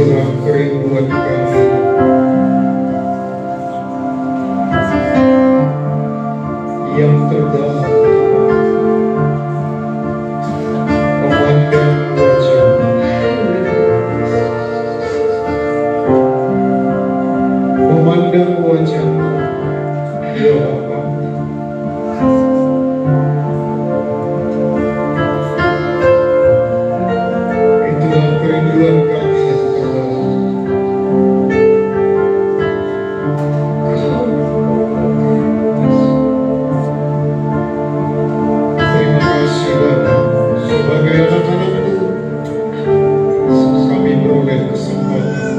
Itulah kerinduan kami, yang terdalam memandang wajah-Mu, memandang wajah-Mu, ya Bapa. Itulah kerinduan kami yang terdalam. Terima kasih Bapa, sebagai anak-anak-Mu kami beroleh kesempatan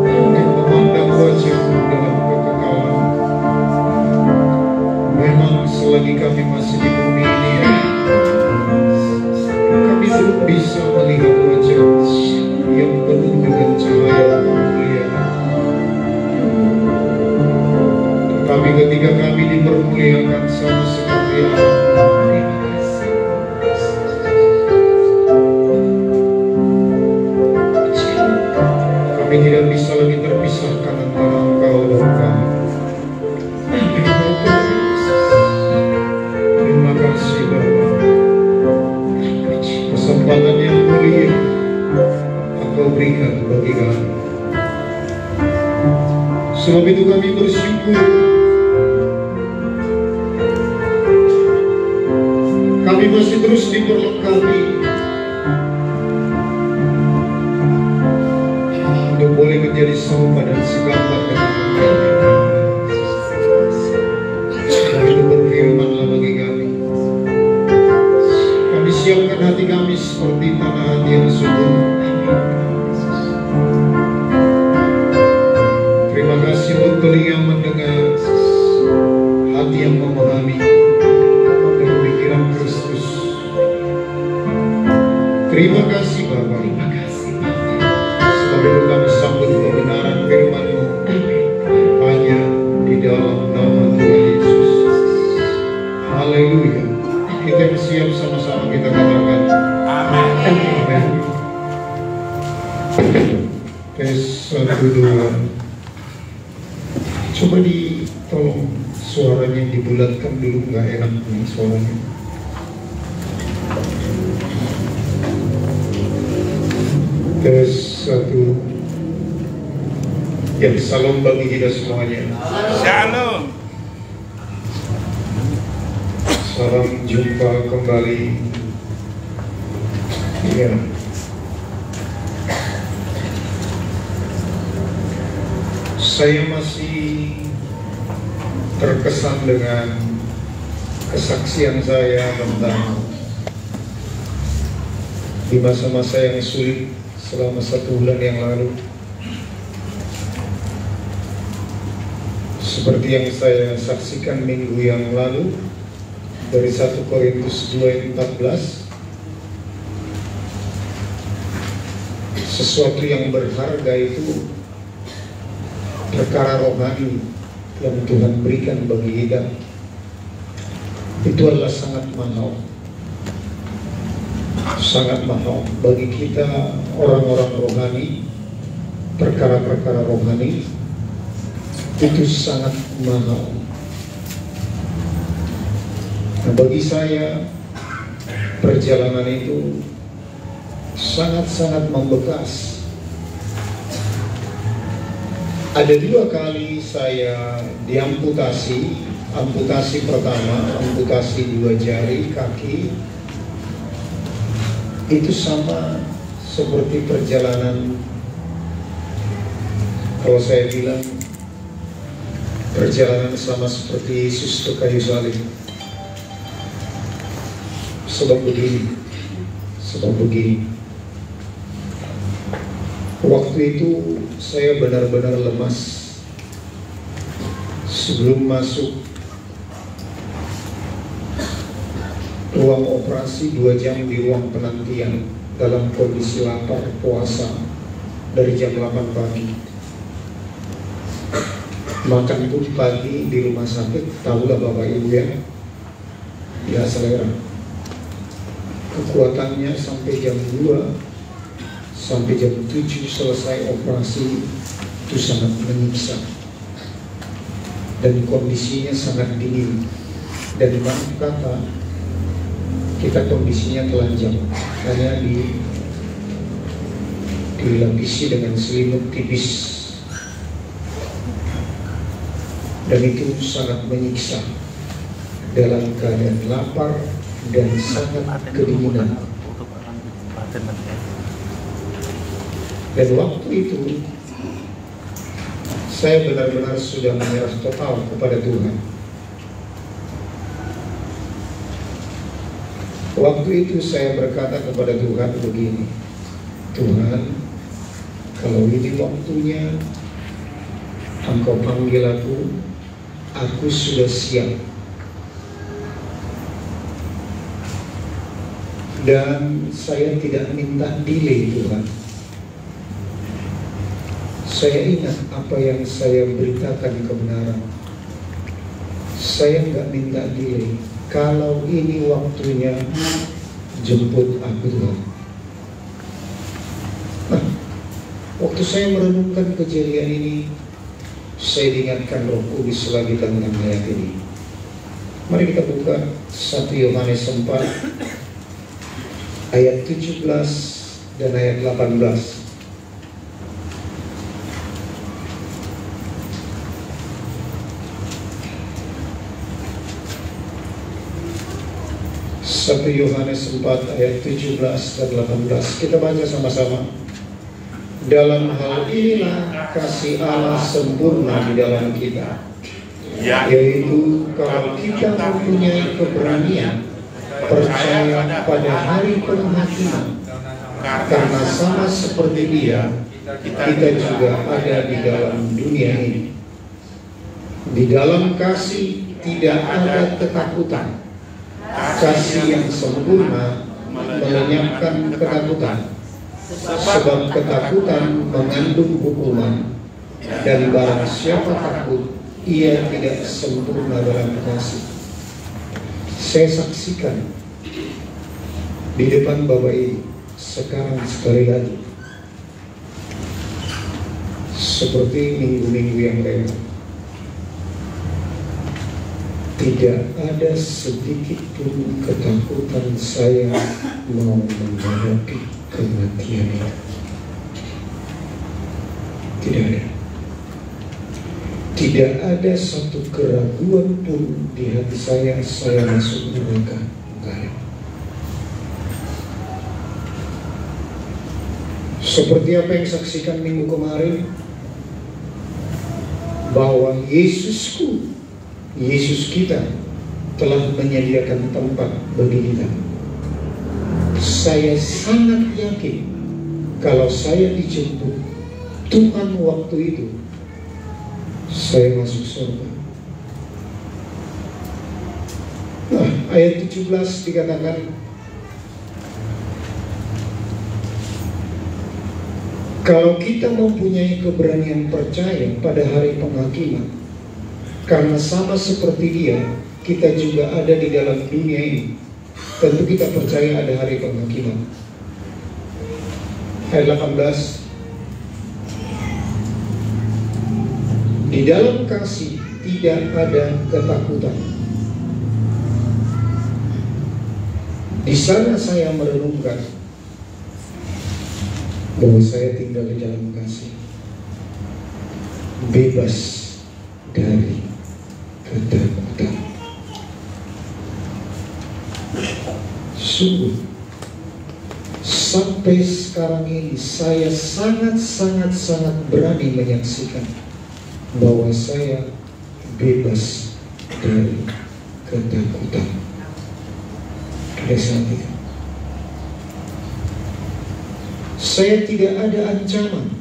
untuk memandang wajah-Mu dalam kekekalan. Memang selagi kami masih di bumi ini, ya, kami belum bisa melihat wajah yang penuh dengan cahaya kemuliaan. Tetapi ketika kami dipermuliakan sama seperti anak-Mu, kami tidak bisa lagi terpisahkan antara Engkau dan kami. Terima kasih Bapa, kesempatan yang mulia Engkau berikan bagi kami. Sebab itu kami bersyukur, kami masih terus diperlengkapi untuk boleh menjadi serupa dan segambar dengan Engkau. Sebab itu berfirman-Lah bagi kami. Kami siapkan hati kami seperti tanah hati yang subur. Terima kasih untuk telinga mendengar, hati yang memahami, dan pikiran Kristus. Terima kasih Bapa. Sebab itu kami sambut kebenaran firman-Mu hanya di dalam nama Tuhan Yesus. Haleluya. Kita yang siap sama-sama kita katakan amin. Tes 1, 2. Coba tolong suaranya dibulatkan dulu, nggak enak nih suaranya. Tes 1. Ya, salam bagi kita semuanya. Shalom. Salam jumpa kembali. Ya. Saya masih terkesan dengan kesaksian saya tentang di masa-masa yang sulit selama 1 bulan yang lalu. Seperti yang saya saksikan minggu yang lalu dari 1 Korintus 2:14, sesuatu yang berharga itu perkara rohani yang Tuhan berikan bagi kita, itu adalah sangat mahal. Sangat mahal bagi kita orang-orang rohani. Perkara-perkara rohani itu sangat mahal. Nah, bagi saya perjalanan itu sangat-sangat membekas. Ada 2 kali saya diamputasi. Amputasi pertama, amputasi 2 jari kaki. Itu sama seperti perjalanan, kalau saya bilang perjalanan sama seperti Yesus ke kayu salib. Sebab begini, waktu itu saya benar-benar lemas. Sebelum masuk ruang operasi 2 jam di ruang penantian dalam kondisi lapar puasa dari jam 8 pagi. Makan pun pagi di rumah sakit, tahulah Bapak Ibu ya, tidak selera. Kekuatannya sampai jam 2 sampai jam 7 selesai operasi itu sangat menyiksa. Dan kondisinya sangat dingin. Dan maaf kata, kita kondisinya telanjang karena dilapisi dengan selimut tipis. Dan itu sangat menyiksa dalam keadaan lapar dan sangat kedinginan. Dan waktu itu saya benar-benar sudah menyerah total kepada Tuhan. Waktu itu saya berkata kepada Tuhan begini, Tuhan, kalau ini waktunya Engkau panggil aku sudah siap. Dan saya tidak minta delay, Tuhan. Saya ingat apa yang saya beritakan kebenaran. Saya nggak minta delay. Kalau ini waktunya, jemput aku, Tuhan. Nah, waktu saya merenungkan kejadian ini, saya diingatkan Roh Kudus lagi tentang ayat ini. Mari kita buka 1 Yohanes 4 ayat 17 dan ayat 18. 1 Yohanes 4 ayat 17 dan 18. Kita baca sama-sama. Dalam hal inilah kasih Allah sempurna di dalam kita, yaitu kalau kita mempunyai keberanian percaya pada hari penghakiman, karena sama seperti Dia, kita juga ada di dalam dunia ini. Di dalam kasih tidak ada ketakutan. Kasih yang sempurna melenyapkan ketakutan, sebab ketakutan mengandung hukuman, dan barang siapa takut, ia tidak sempurna dalam kasih. Saya saksikan di depan Bapak ini sekarang sekali lagi, seperti minggu-minggu yang lewat, tidak ada sedikit pun ketakutan saya mau menghadapi kematian itu. Tidak ada. Tidak ada satu keraguan pun di hati saya masuk neraka. Tidak ada. Seperti apa yang saksikan minggu kemarin, bahwa Yesus kita telah menyediakan tempat bagi kita. Saya sangat yakin kalau saya dijemput Tuhan waktu itu, saya masuk surga. Nah, ayat 17 dikatakan, kalau kita mempunyai keberanian percaya pada hari penghakiman, karena sama seperti Dia, kita juga ada di dalam dunia ini. Tentu kita percaya ada hari penghakiman. Ayat 18. Di dalam kasih tidak ada ketakutan. Di sana saya merenungkan bahwa saya tinggal di dalam kasih, bebas dari ketakutan. Sungguh, sampai sekarang ini saya sangat berani menyaksikan bahwa saya bebas dari ketakutan. Pada saat itu saya tidak ada ancaman,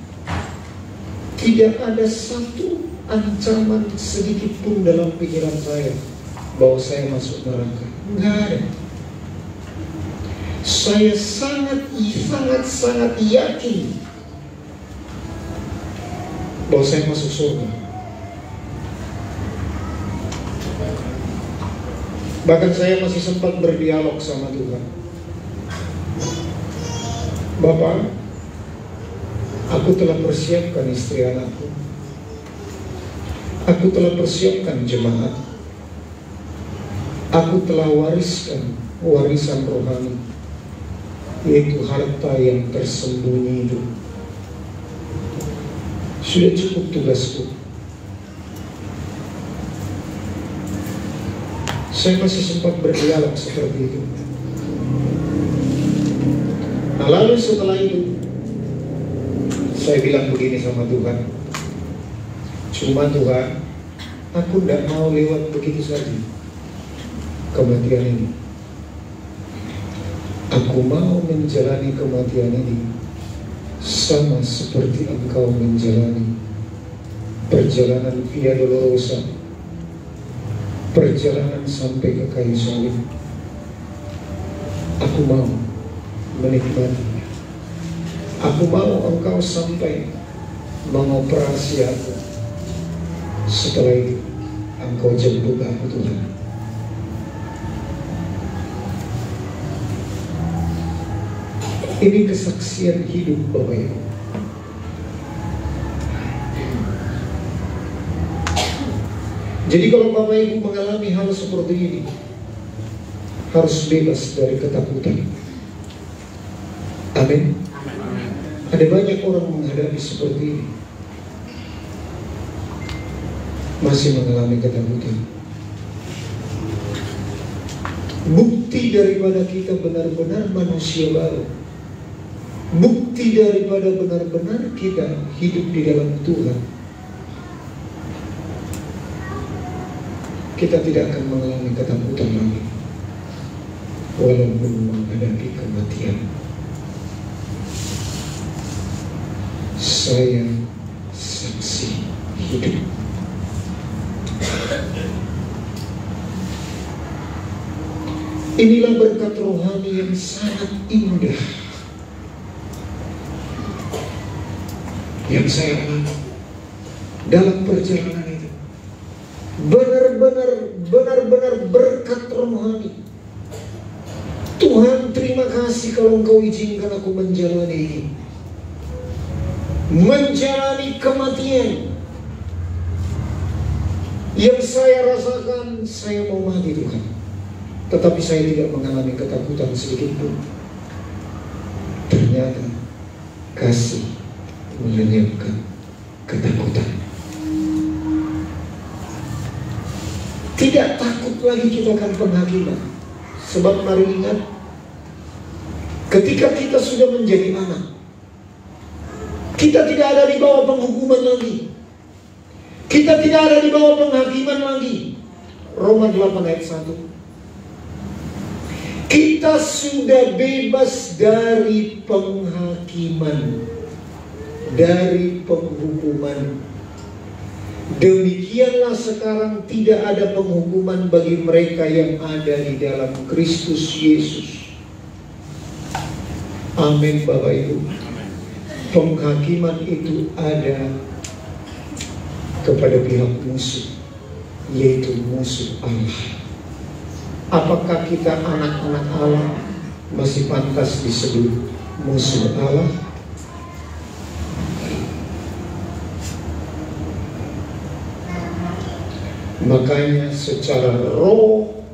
tidak ada satu ancaman sedikit pun dalam pikiran saya bahwa saya masuk neraka. Enggak ada. Saya sangat yakin bahwa saya masuk surga. Bahkan saya masih sempat berdialog sama Tuhan. Bapak, Aku telah persiapkan istri anakku. Aku telah persiapkan jemaat. Aku telah wariskan warisan rohani, yaitu harta yang tersembunyi itu. Sudah cukup tugasku. Saya masih sempat berdialog seperti itu. Nah, lalu setelah itu saya bilang begini sama Tuhan, cuma Tuhan, aku tidak mau lewat begitu saja kematian ini. Aku mau menjalani kematian ini sama seperti Engkau menjalani perjalanan Via Dolorosa, perjalanan sampai ke kayu salib. Aku mau menikmatinya. Aku mau Engkau sampai mengoperasi aku. Setelah itu Engkau jemput aku, Tuhan. Ini kesaksian hidup Bapak Ibu. Jadi kalau Bapak Ibu mengalami hal seperti ini, harus bebas dari ketakutan. Amin. Ada banyak orang menghadapi seperti ini, masih mengalami ketakutan. Bukti daripada kita benar-benar manusia baru, bukti daripada benar-benar kita hidup di dalam Tuhan, kita tidak akan mengalami ketakutan lagi, walaupun menghadapi kematian. Saya saksi hidup. Inilah berkat rohani yang sangat indah yang saya alami dalam perjalanan itu. Benar-benar berkat rohani. Tuhan, terima kasih kalau Engkau izinkan aku menjalani ini, menjalani kematian yang saya rasakan. Saya mau mati, Tuhan, tetapi saya tidak mengalami ketakutan sedikit pun. Ternyata kasih melenyapkan ketakutan. Tidak takut lagi kita akan penghakiman. Sebab mari ingat, ketika kita sudah menjadi anak, kita tidak ada di bawah penghukuman lagi. Kita tidak ada di bawah penghakiman lagi. Roma 8 ayat 1. Kita sudah bebas dari penghakiman, dari penghukuman. Demikianlah sekarang tidak ada penghukuman bagi mereka yang ada di dalam Kristus Yesus. Amin, Bapak Ibu. Penghakiman itu ada kepada pihak musuh, yaitu musuh Allah. Apakah kita anak-anak Allah masih pantas disebut musuh Allah? Makanya secara roh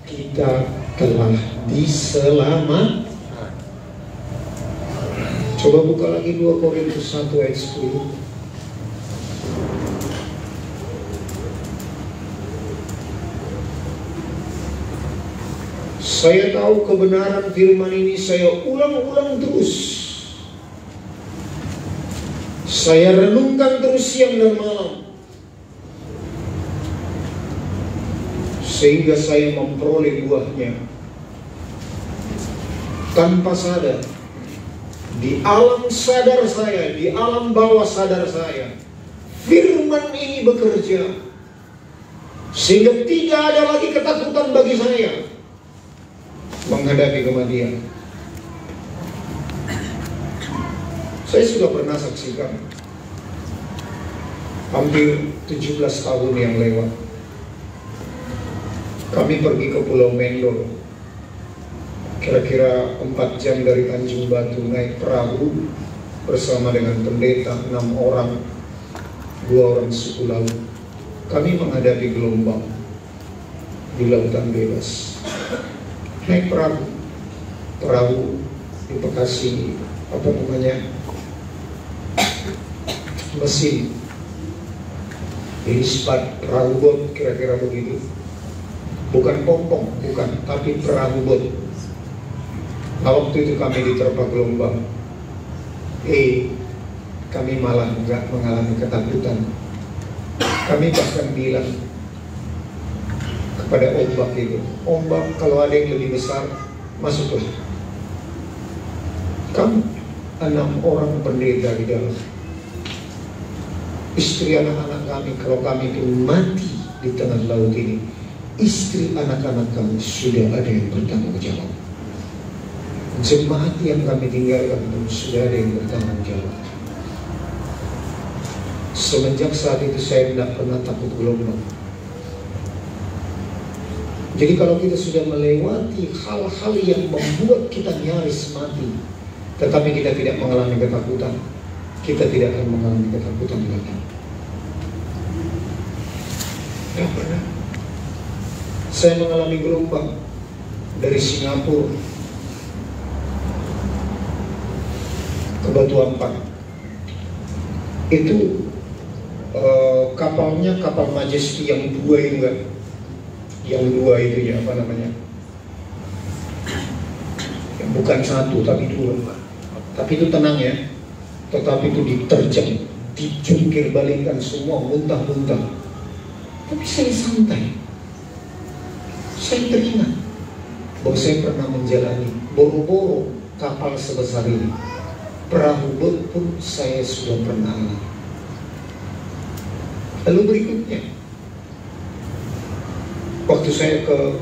kita telah diselamatkan. Coba buka lagi 2 Korintus 1 ayat 10. Saya tahu kebenaran firman ini, saya ulang-ulang terus. Saya renungkan terus siang dan malam, sehingga saya memperoleh buahnya tanpa sadar. Di alam sadar saya, di alam bawah sadar saya, firman ini bekerja, sehingga tidak ada lagi ketakutan bagi saya menghadapi kematian. Saya sudah pernah saksikan hampir 17 tahun yang lewat. Kami pergi ke Pulau Mendol, kira-kira 4 jam dari Tanjung Batu, naik perahu bersama dengan pendeta 6 orang, 2 orang suku laut. Kami menghadapi gelombang di lautan bebas. Naik perahu di Bekasi, apa namanya, mesin, ispat, perahu bot, kira-kira begitu. Bukan pompong, bukan, tapi perahu bot. Nah, waktu itu kami diterpa gelombang. Kami malah nggak mengalami ketakutan. Kami bahkan bilang kepada ombak itu, ombak kalau ada yang lebih besar, masuklah. Kamu 6 orang pendeta di dalam. Istri anak-anak kami, kalau kami itu mati di tengah laut ini, istri anak-anak kami sudah ada yang bertanggung jawab. Jemaat yang kami tinggalkan pun sudah ada yang bertanggung jawab. Semenjak saat itu saya tidak pernah takut gelombang. Jadi kalau kita sudah melewati hal-hal yang membuat kita nyaris mati, tetapi kita tidak mengalami ketakutan, kita tidak akan mengalami ketakutan lagi. Tidak pernah. Saya mengalami gelombang dari Singapura ke Batu Ampar. Itu kapalnya kapal Majesty yang 2 itu kan, yang 2 itu ya, apa namanya, yang bukan 1 tapi 2. Tapi itu tenang ya, tetapi itu diterjang, dijungkir balikkan semua, muntah-muntah. Tapi saya santai. Saya teringat bahwa saya pernah menjalani boro-boro kapal sebesar ini. Perahu bot pun saya sudah pernah alami. Lalu berikutnya, waktu saya ke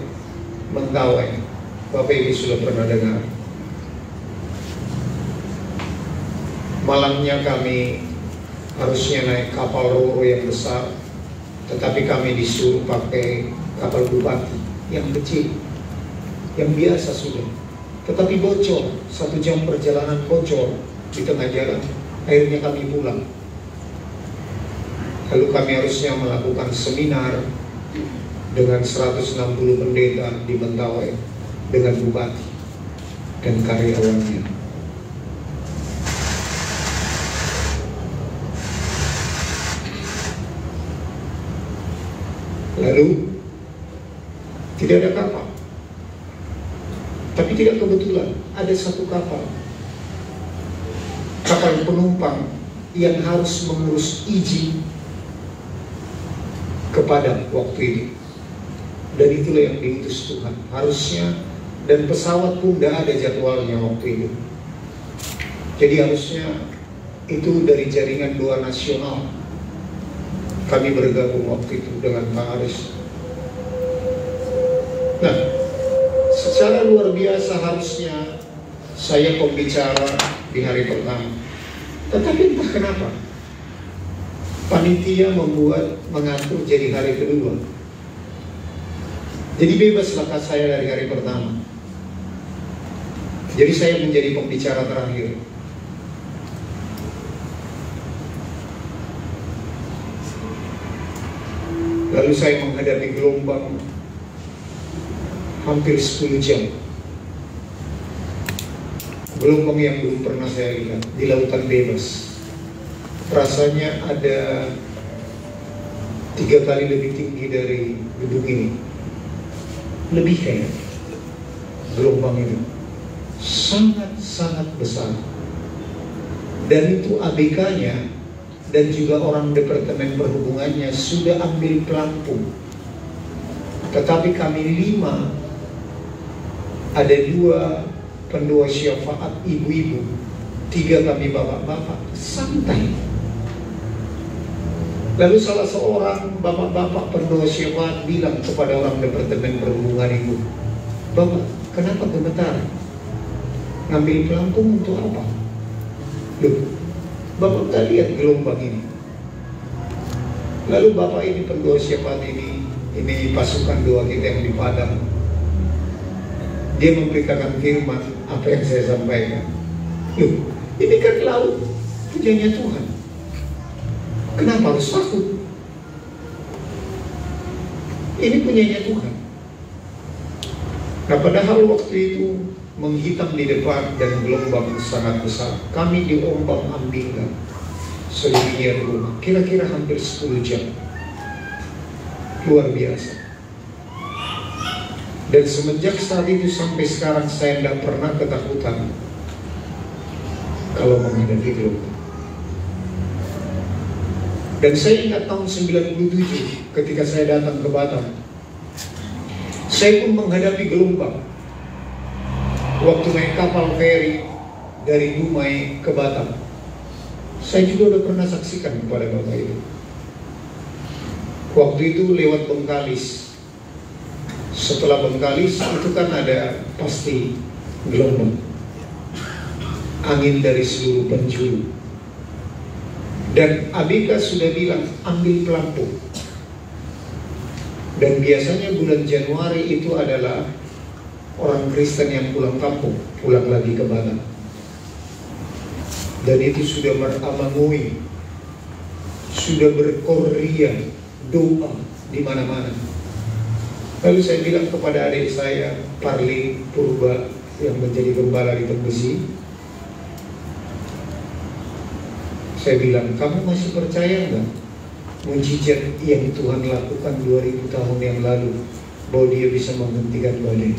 Mentawai, Bapak Ibu sudah pernah dengar. Malamnya kami harusnya naik kapal ro-ro yang besar, tetapi kami disuruh pakai kapal bupati yang kecil, yang biasa sudah. Tetapi bocor, 1 jam perjalanan bocor di tengah jalan. Akhirnya kami pulang. Lalu kami harusnya melakukan seminar dengan 160 pendeta di Mentawai dengan bupati dan karyawannya. Lalu tidak ada kapal. Tapi tidak kebetulan ada 1 kapal penumpang yang harus mengurus izin kepada waktu itu. Dan itulah yang diutus Tuhan harusnya. Dan pesawat pun tidak ada jadwalnya waktu itu. Jadi harusnya itu dari jaringan doa nasional. Kami bergabung waktu itu dengan Pak Aris. Nah, secara luar biasa harusnya saya pembicara di hari pertama. Tetapi entah kenapa panitia mengatur jadi hari kedua. Jadi bebaslah saya dari hari pertama. Jadi saya menjadi pembicara terakhir. Lalu saya menghadapi gelombang hampir 10 jam. Gelombang yang belum pernah saya lihat di lautan bebas. Rasanya ada 3 kali lebih tinggi dari gedung ini. Lebih kayak gelombang itu sangat-sangat besar. Dan itu ABK-nya dan juga orang Departemen Perhubungannya sudah ambil pelampung. Tetapi kami 5, ada 2 pendua syafaat ibu-ibu, 3 kami bapak-bapak, santai. Lalu salah seorang bapak-bapak pendua syafaat bilang kepada orang Departemen Perhubungan itu, "Bapak, kenapa gemetar? Ngambil pelampung untuk apa?" Loh, Bapak tak lihat gelombang ini? Lalu bapak ini pendua syafaat ini pasukan doa kita yang di Padang. Dia memberitakan firman apa yang saya sampaikan. Loh, Ini kan laut punyanya Tuhan. Kenapa harus takut? Ini punyanya Tuhan. Nah, padahal waktu itu menghitam di depan dan gelombang sangat besar. Kami diombang-ambingkan sedemikian rupa, kira-kira hampir 10 jam. Luar biasa. Dan semenjak saat itu sampai sekarang saya tidak pernah ketakutan kalau menghadapi gelombang. Dan saya ingat tahun 97 ketika saya datang ke Batam, saya pun menghadapi gelombang waktu naik kapal feri dari Dumai ke Batam. Saya juga udah pernah saksikan kepada Bapak itu. Waktu itu lewat Bengkalis. Setelah Bengkalis itu kan ada pasti gelombang, angin dari seluruh penjuru. Dan Abika sudah bilang ambil pelampung. Dan biasanya bulan Januari itu adalah orang Kristen yang pulang kampung, pulang lagi ke Batam. Dan itu sudah meramangui, sudah berkoria, doa di mana-mana. Lalu saya bilang kepada adik saya, Parli Purba, yang menjadi gembala di Tembesi, saya bilang, kamu masih percaya nggak mujizat yang Tuhan lakukan 2000 tahun yang lalu, bahwa dia bisa menghentikan badai?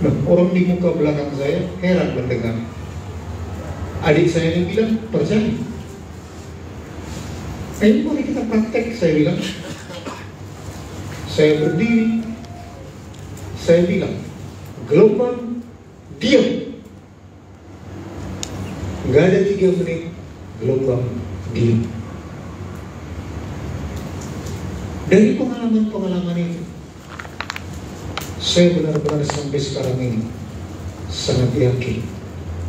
Nah, orang di muka belakang saya heran mendengar. Adik saya ini bilang, percaya. Ayo mari kita praktek, saya bilang. Saya berdiri, saya bilang, gelombang, diam. Nggak ada 3 menit, gelombang, diam. Dari pengalaman-pengalaman itu, saya benar-benar sampai sekarang ini sangat yakin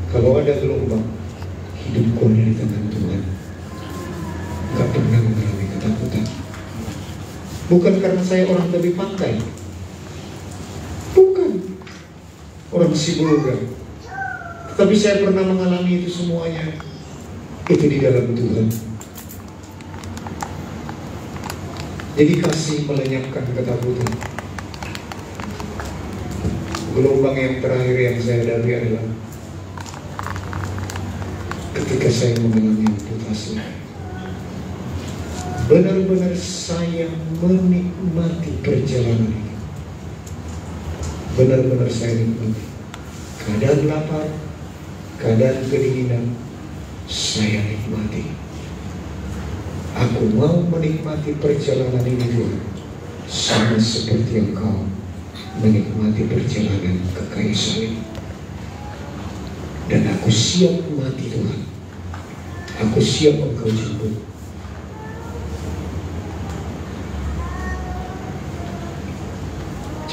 kalau ada gelombang, hidupku ada di tangan Tuhan. Gak pernah mengalami ketakutan. Bukan karena saya orang tepi pantai, bukan orang Sibolga, tetapi saya pernah mengalami itu semuanya. Itu di dalam Tuhan. Jadi kasih melenyapkan ketakutan. Gelombang yang terakhir yang saya hadapi adalah ketika saya mengalami amputasi. Benar-benar saya menikmati perjalanan ini. Benar-benar saya nikmati. Keadaan lapar, keadaan kedinginan, saya nikmati. Aku mau menikmati perjalanan ini Tuhan, sama seperti Engkau menikmati perjalanan ke kayu salib. Dan aku siap mati Tuhan. Aku siap Engkau jemput.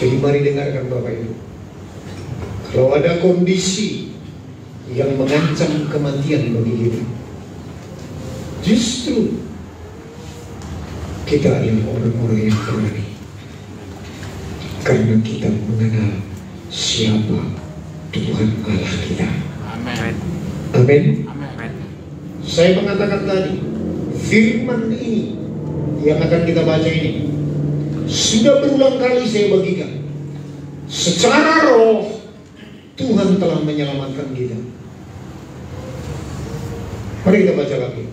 Jadi mari dengarkan Bapak Ibu. Kalau ada kondisi yang mengancam kematian bagi kita, justru kita adalah orang-orang yang berani. Karena kita mengenal siapa Tuhan Allah kita. Amin. Amin. Amin. Saya mengatakan tadi, firman ini yang akan kita baca ini sudah berulang kali saya bagikan. Secara roh Tuhan telah menyelamatkan kita. Mari kita baca lagi.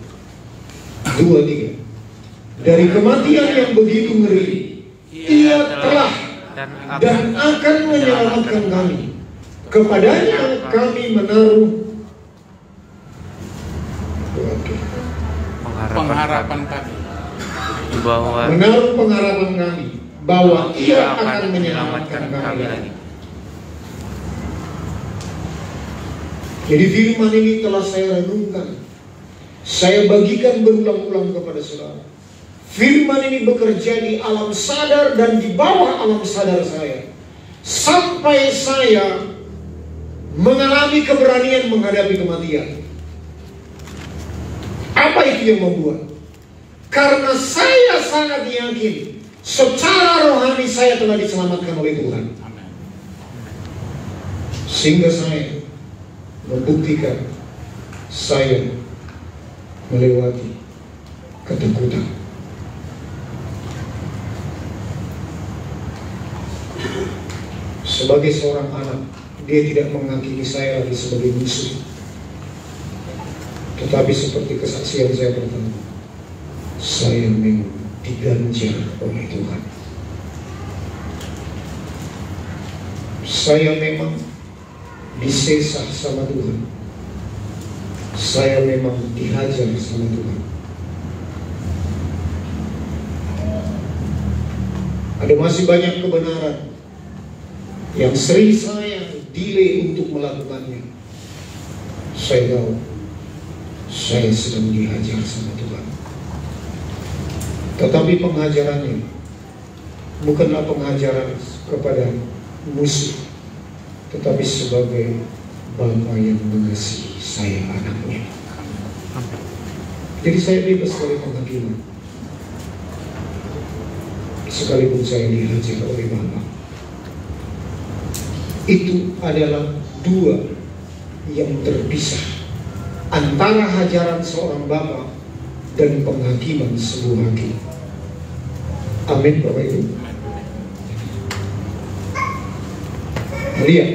2, 3. Dari kematian yang begitu ngeri, Ia telah dan akan menyelamatkan kami. Kepadanya kami menaruh pengharapan kami. Menaruh pengharapan kami bahwa Ia akan menyelamatkan kami lagi. Jadi firman ini telah saya renungkan, saya bagikan berulang-ulang kepada saudara. Firman ini bekerja di alam sadar dan di bawah alam sadar saya, sampai saya mengalami keberanian menghadapi kematian. Apa itu yang membuat? Karena saya sangat yakin secara rohani saya telah diselamatkan oleh Tuhan. Sehingga saya membuktikan saya melewati ketakutan. Sebagai seorang anak, dia tidak menghakimi saya lagi sebagai musuh, tetapi seperti kesaksian saya pertama, saya memang diganjar oleh Tuhan. Saya memang disesah sama Tuhan. Saya memang dihajar sama Tuhan. Ada masih banyak kebenaran yang sering saya delay untuk melakukannya. Saya tahu saya sedang dihajar sama Tuhan. Tetapi penghajarannya bukanlah penghajaran kepada musuh, tetapi sebagai Bapa yang mengasihi saya, anaknya. Jadi saya bebas dari penghakiman, sekalipun saya dihajar oleh Bapa. Itu adalah dua yang terpisah antara hajaran seorang Bapa dan penghakiman sebuah hakim. Amin, Bapak Ibu. Lihat,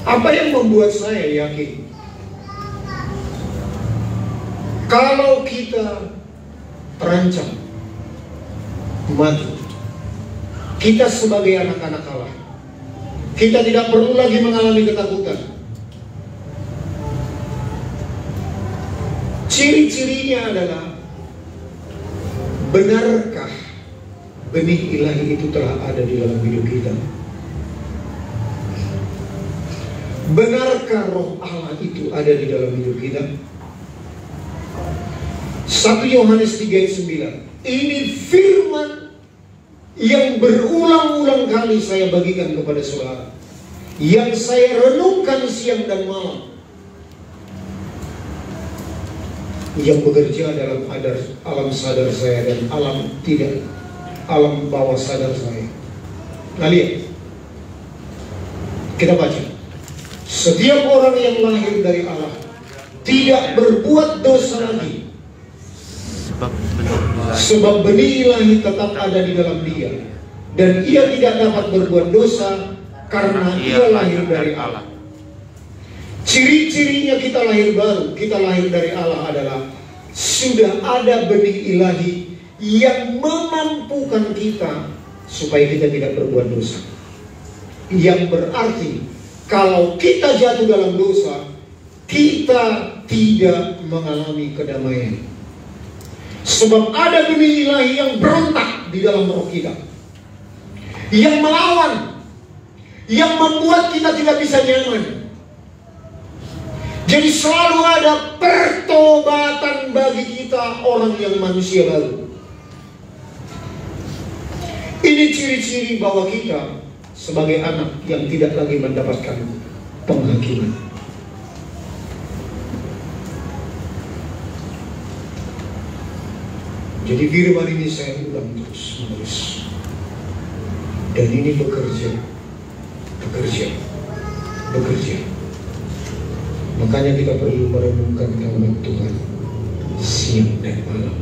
apa yang membuat saya yakin kalau kita terancam mati, kita sebagai anak-anak Allah, kita tidak perlu lagi mengalami ketakutan. Ciri-cirinya adalah, benarkah benih ilahi itu telah ada di dalam hidup kita? Benarkah roh Allah itu ada di dalam hidup kita? 1 Yohanes 3:9. Ini firman yang berulang-ulang kali saya bagikan kepada saudara, yang saya renungkan siang dan malam, yang bekerja dalam alam sadar saya dan alam bawah sadar saya. Nah, lihat, kita baca. Setiap orang yang lahir dari Allah tidak berbuat dosa lagi, sebab benih ilahi tetap ada di dalam dia, dan ia tidak dapat berbuat dosa karena ia lahir dari Allah. Ciri-cirinya kita lahir baru, kita lahir dari Allah adalah sudah ada benih ilahi yang memampukan kita supaya kita tidak berbuat dosa. Yang berarti kalau kita jatuh dalam dosa, kita tidak mengalami kedamaian. Sebab ada benih ilahi yang berontak di dalam roh kita, yang melawan, yang membuat kita tidak bisa nyaman. Jadi selalu ada pertobatan bagi kita, orang yang manusia baru. Ini ciri-ciri bahwa kita sebagai anak yang tidak lagi mendapatkan penghakiman. Jadi firman ini saya ulang terus menerus, dan ini bekerja. Makanya kita perlu merenungkan firman Tuhan siang dan malam.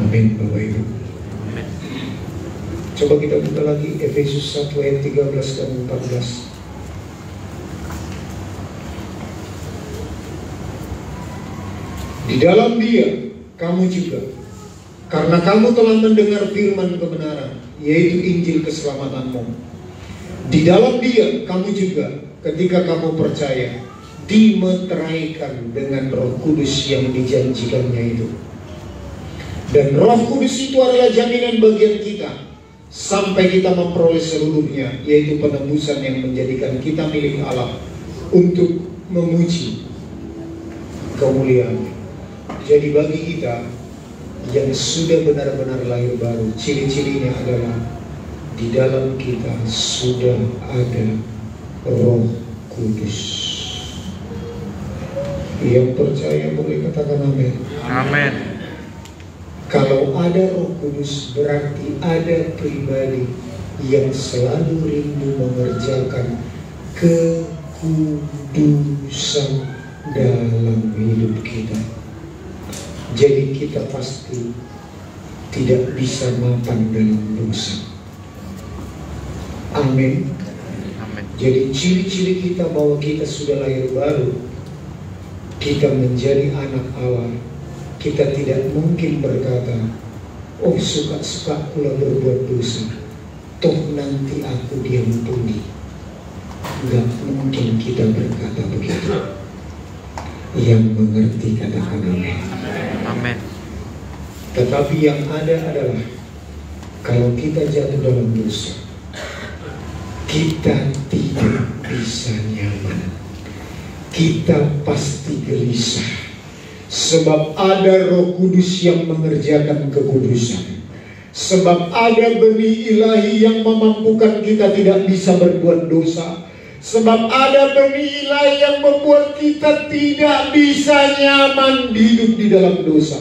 Amin, Bapak Ibu. Coba kita buka lagi Efesus 1 ayat 13 dan 14. Di dalam Dia kamu juga, karena kamu telah mendengar firman kebenaran, yaitu Injil keselamatanmu. Di dalam Dia kamu juga, ketika kamu percaya, dimeteraikan dengan Roh Kudus yang dijanjikannya itu. Dan Roh Kudus itu adalah jaminan bagian kita sampai kita memperoleh seluruhnya, yaitu penebusan yang menjadikan kita milik Allah untuk memuji kemuliaan-Nya. Jadi bagi kita yang sudah benar-benar lahir baru, ciri-cirinya adalah di dalam kita sudah ada Roh Kudus. Yang percaya boleh katakan amin. Amin. Kalau ada Roh Kudus, berarti ada pribadi yang selalu rindu mengerjakan kehendak kekudusan dalam hidup kita. Jadi kita pasti tidak bisa mapan dalam dosa. Amin. Jadi ciri-ciri kita bahwa kita sudah lahir baru, kita menjadi anak Allah. Kita tidak mungkin berkata, oh suka-suka pula berbuat dosa, toh nanti aku diampuni. Gak mungkin kita berkata begitu. Yang mengerti katakan amin. Amin. Tetapi yang ada adalah kalau kita jatuh dalam dosa, kita tidak bisa nyaman. Kita pasti gelisah, sebab ada Roh Kudus yang mengerjakan kekudusan. Sebab ada benih ilahi yang memampukan kita tidak bisa berbuat dosa. Sebab ada benih ilahi yang membuat kita tidak bisa nyaman hidup di dalam dosa.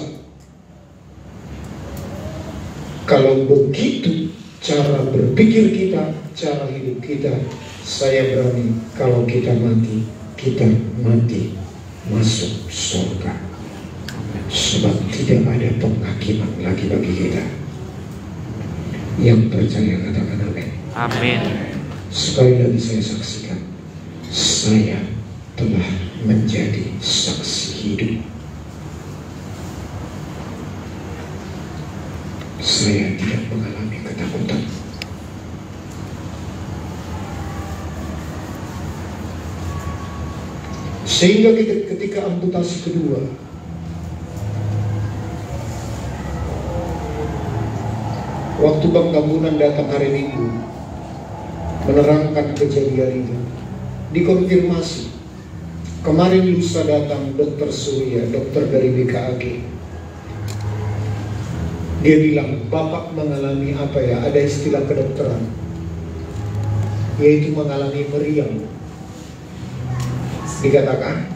Kalau begitu cara berpikir kita, cara hidup kita, saya berani kalau kita mati masuk surga. Sebab tidak ada penghakiman lagi bagi kita. Yang percaya katakan amin. Amin. Sekali lagi saya saksikan, saya telah menjadi saksi hidup. Saya tidak mengalami ketakutan. Sehingga ketika amputasi kedua, waktu Bang Tambunan datang hari Minggu menerangkan kejadian itu, dikonfirmasi. Kemarin lusa datang Dokter Surya, dokter dari BKAG. Dia bilang, Bapak mengalami apa ya? Ada istilah kedokteran, yaitu mengalami meriang. Dikatakan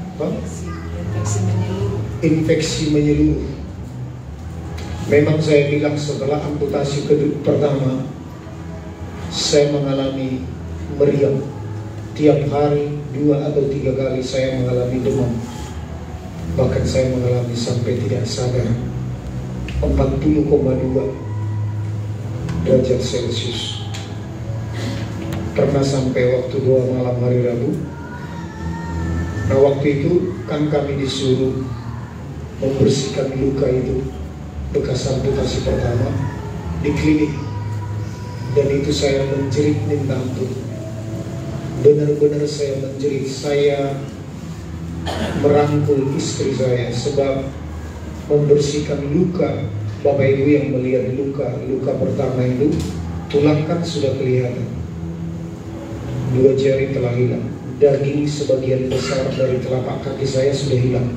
infeksi menyeluruh. Memang saya bilang setelah amputasi pertama, saya mengalami meriang. Tiap hari 2 atau 3 kali saya mengalami demam. Bahkan saya mengalami sampai tidak sadar 40,2 derajat Celcius. Pernah sampai waktu 2 malam hari Rabu. Nah waktu itu kan kami disuruh membersihkan luka itu, bekas amputasi pertama di klinik. Dan itu saya menjerit minta ampun. Benar-benar saya menjerit. Saya merangkul istri saya, sebab membersihkan luka, Bapak Ibu yang melihat luka pertama itu, tulang kan sudah kelihatan, 2 jari telah hilang, daging sebagian besar dari telapak kaki saya sudah hilang.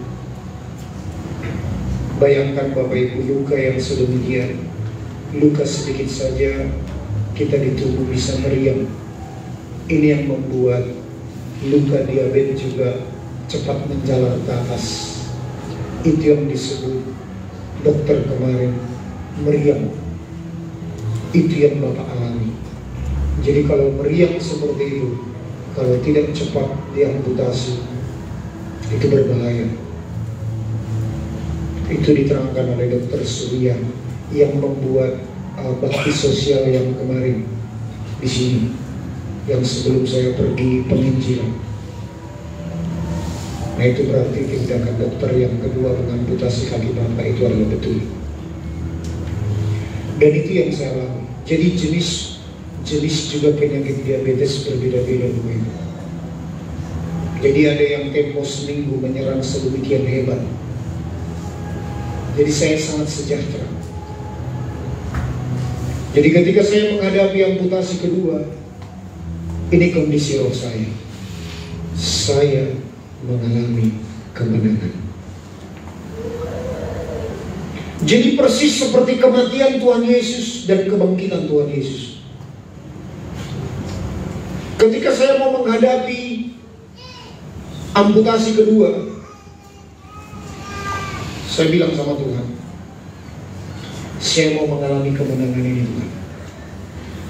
Bayangkan Bapak Ibu, luka yang sedemikian, luka sedikit saja kita di tubuh bisa meriang. Ini yang membuat luka diabetes juga cepat menjalar ke atas. Itu yang disebut dokter kemarin meriang. Itu yang Bapak alami. Jadi kalau meriang seperti itu, kalau tidak cepat diamputasi, itu berbahaya. Itu diterangkan oleh Dokter Surya yang membuat bakti sosial yang kemarin di sini, yang sebelum saya pergi penginjilan. Nah itu berarti tindakan dokter yang kedua mengamputasi kaki Bapak itu adalah betul. Dan itu yang saya alami. Jadi jenis juga penyakit diabetes berbeda-beda begitu. Jadi ada yang tempo seminggu menyerang sedemikian hebat. Jadi saya sangat sejahtera. Jadi ketika saya menghadapi amputasi kedua, ini kondisi roh saya. Saya mengalami kemenangan. Jadi persis seperti kematian Tuhan Yesus dan kebangkitan Tuhan Yesus. Ketika saya mau menghadapi amputasi kedua, saya bilang sama Tuhan, saya mau mengalami kemenangan ini Tuhan.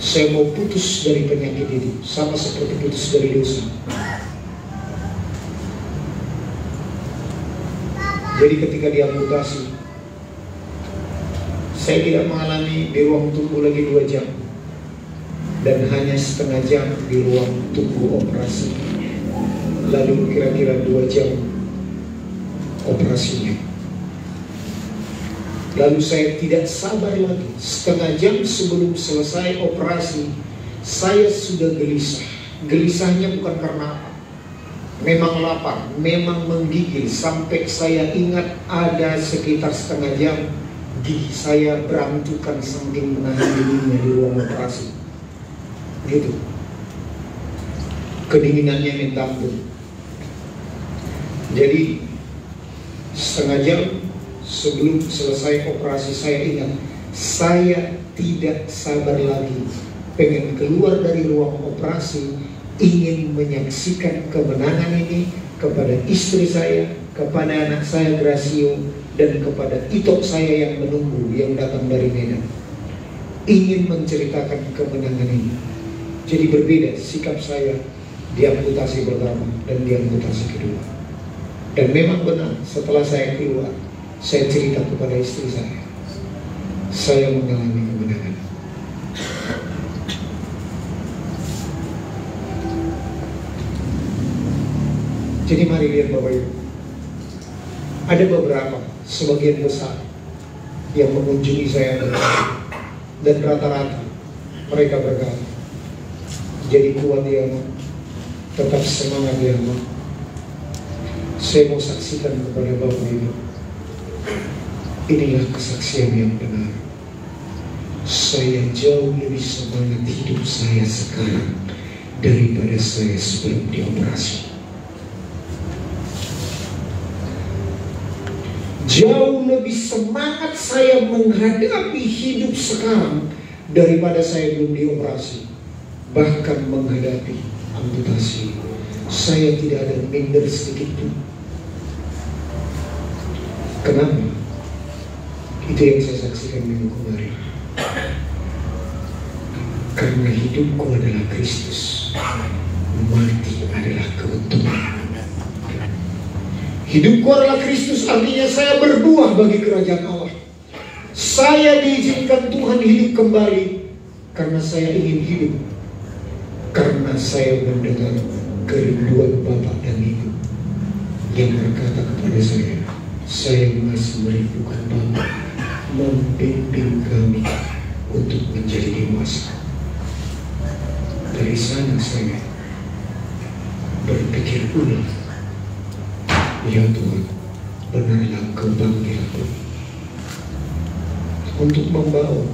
Saya mau putus dari penyakit itu, sama seperti putus dari dosa. Jadi ketika diamputasi, saya tidak mengalami di ruang tunggu lagi 2 jam, dan hanya setengah jam di ruang tunggu operasi, lalu kira-kira 2 jam operasinya. Lalu saya tidak sabar lagi, setengah jam sebelum selesai operasi saya sudah gelisah. Gelisahnya bukan karena apa, memang lapar, memang menggigil, sampai saya ingat ada sekitar setengah jam gigi saya berantukan saking menahan dinginnya di ruang operasi. Gitu, kedinginannya minta ampun. Jadi setengah jam sebelum selesai operasi saya ingat, saya tidak sabar lagi, pengen keluar dari ruang operasi, ingin menyaksikan kemenangan ini kepada istri saya, kepada anak saya Gracio, dan kepada itok saya yang menunggu, yang datang dari Medan. Ingin menceritakan kemenangan ini. Jadi berbeda sikap saya di amputasi pertama dan di amputasi kedua. Dan memang benar, setelah saya keluar, saya cerita kepada istri saya mengalami kemenangan. Jadi mari lihat Bapak Ibu, ada beberapa, sebagian besar yang mengunjungi saya, dan rata-rata mereka berkata, jadi kuat ya Ma, tetap semangat ya Ma. Saya mau saksikan kepada Bapak Ibu, inilah kesaksian yang benar. Saya jauh lebih semangat hidup saya sekarang daripada saya sebelum dioperasi. Jauh lebih semangat saya menghadapi hidup sekarang daripada saya belum dioperasi. Bahkan menghadapi amputasi, saya tidak ada minder sedikit pun. Kenapa? Itu yang saya saksikan minggu kemarin. Karena hidupku adalah Kristus, mati adalah keuntungan. Hidupku adalah Kristus, artinya saya berbuah bagi kerajaan Allah. Saya diizinkan Tuhan hidup kembali karena saya ingin hidup, karena saya mendengar kerinduan Bapak dan Ibu yang berkata kepada saya masih merindukan Bapak, membimbing kami untuk menjadi dewasa. Dari sana saya berpikir ulang, ya Tuhan, benarlah Engkau panggil aku untuk membawa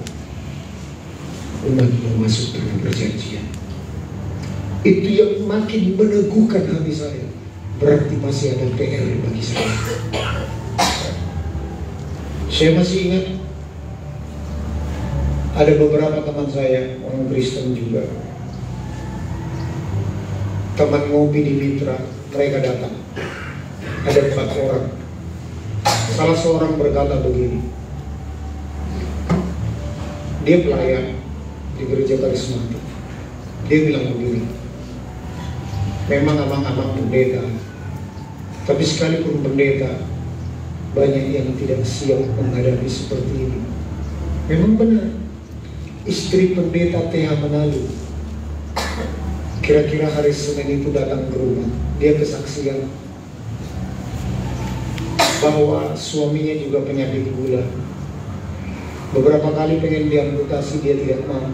umat-Mu masuk dalam perjanjian. Itu yang makin meneguhkan hati saya. Berarti masih ada PR bagi saya. Saya masih ingat ada beberapa teman saya, orang Kristen juga, teman ngopi di Mitra, mereka datang. Ada 4 orang. Salah seorang berkata begini, dia pelayan di gereja karismatik. Dia bilang begini, memang abang-abang pendeta, tapi sekalipun pendeta, banyak yang tidak siap menghadapi seperti ini. Memang benar, istri pendeta TH Manado, kira-kira hari Senin itu datang ke rumah, dia kesaksian bahwa suaminya juga penyakit gula. Beberapa kali pengen diamputasi, dia tidak mau.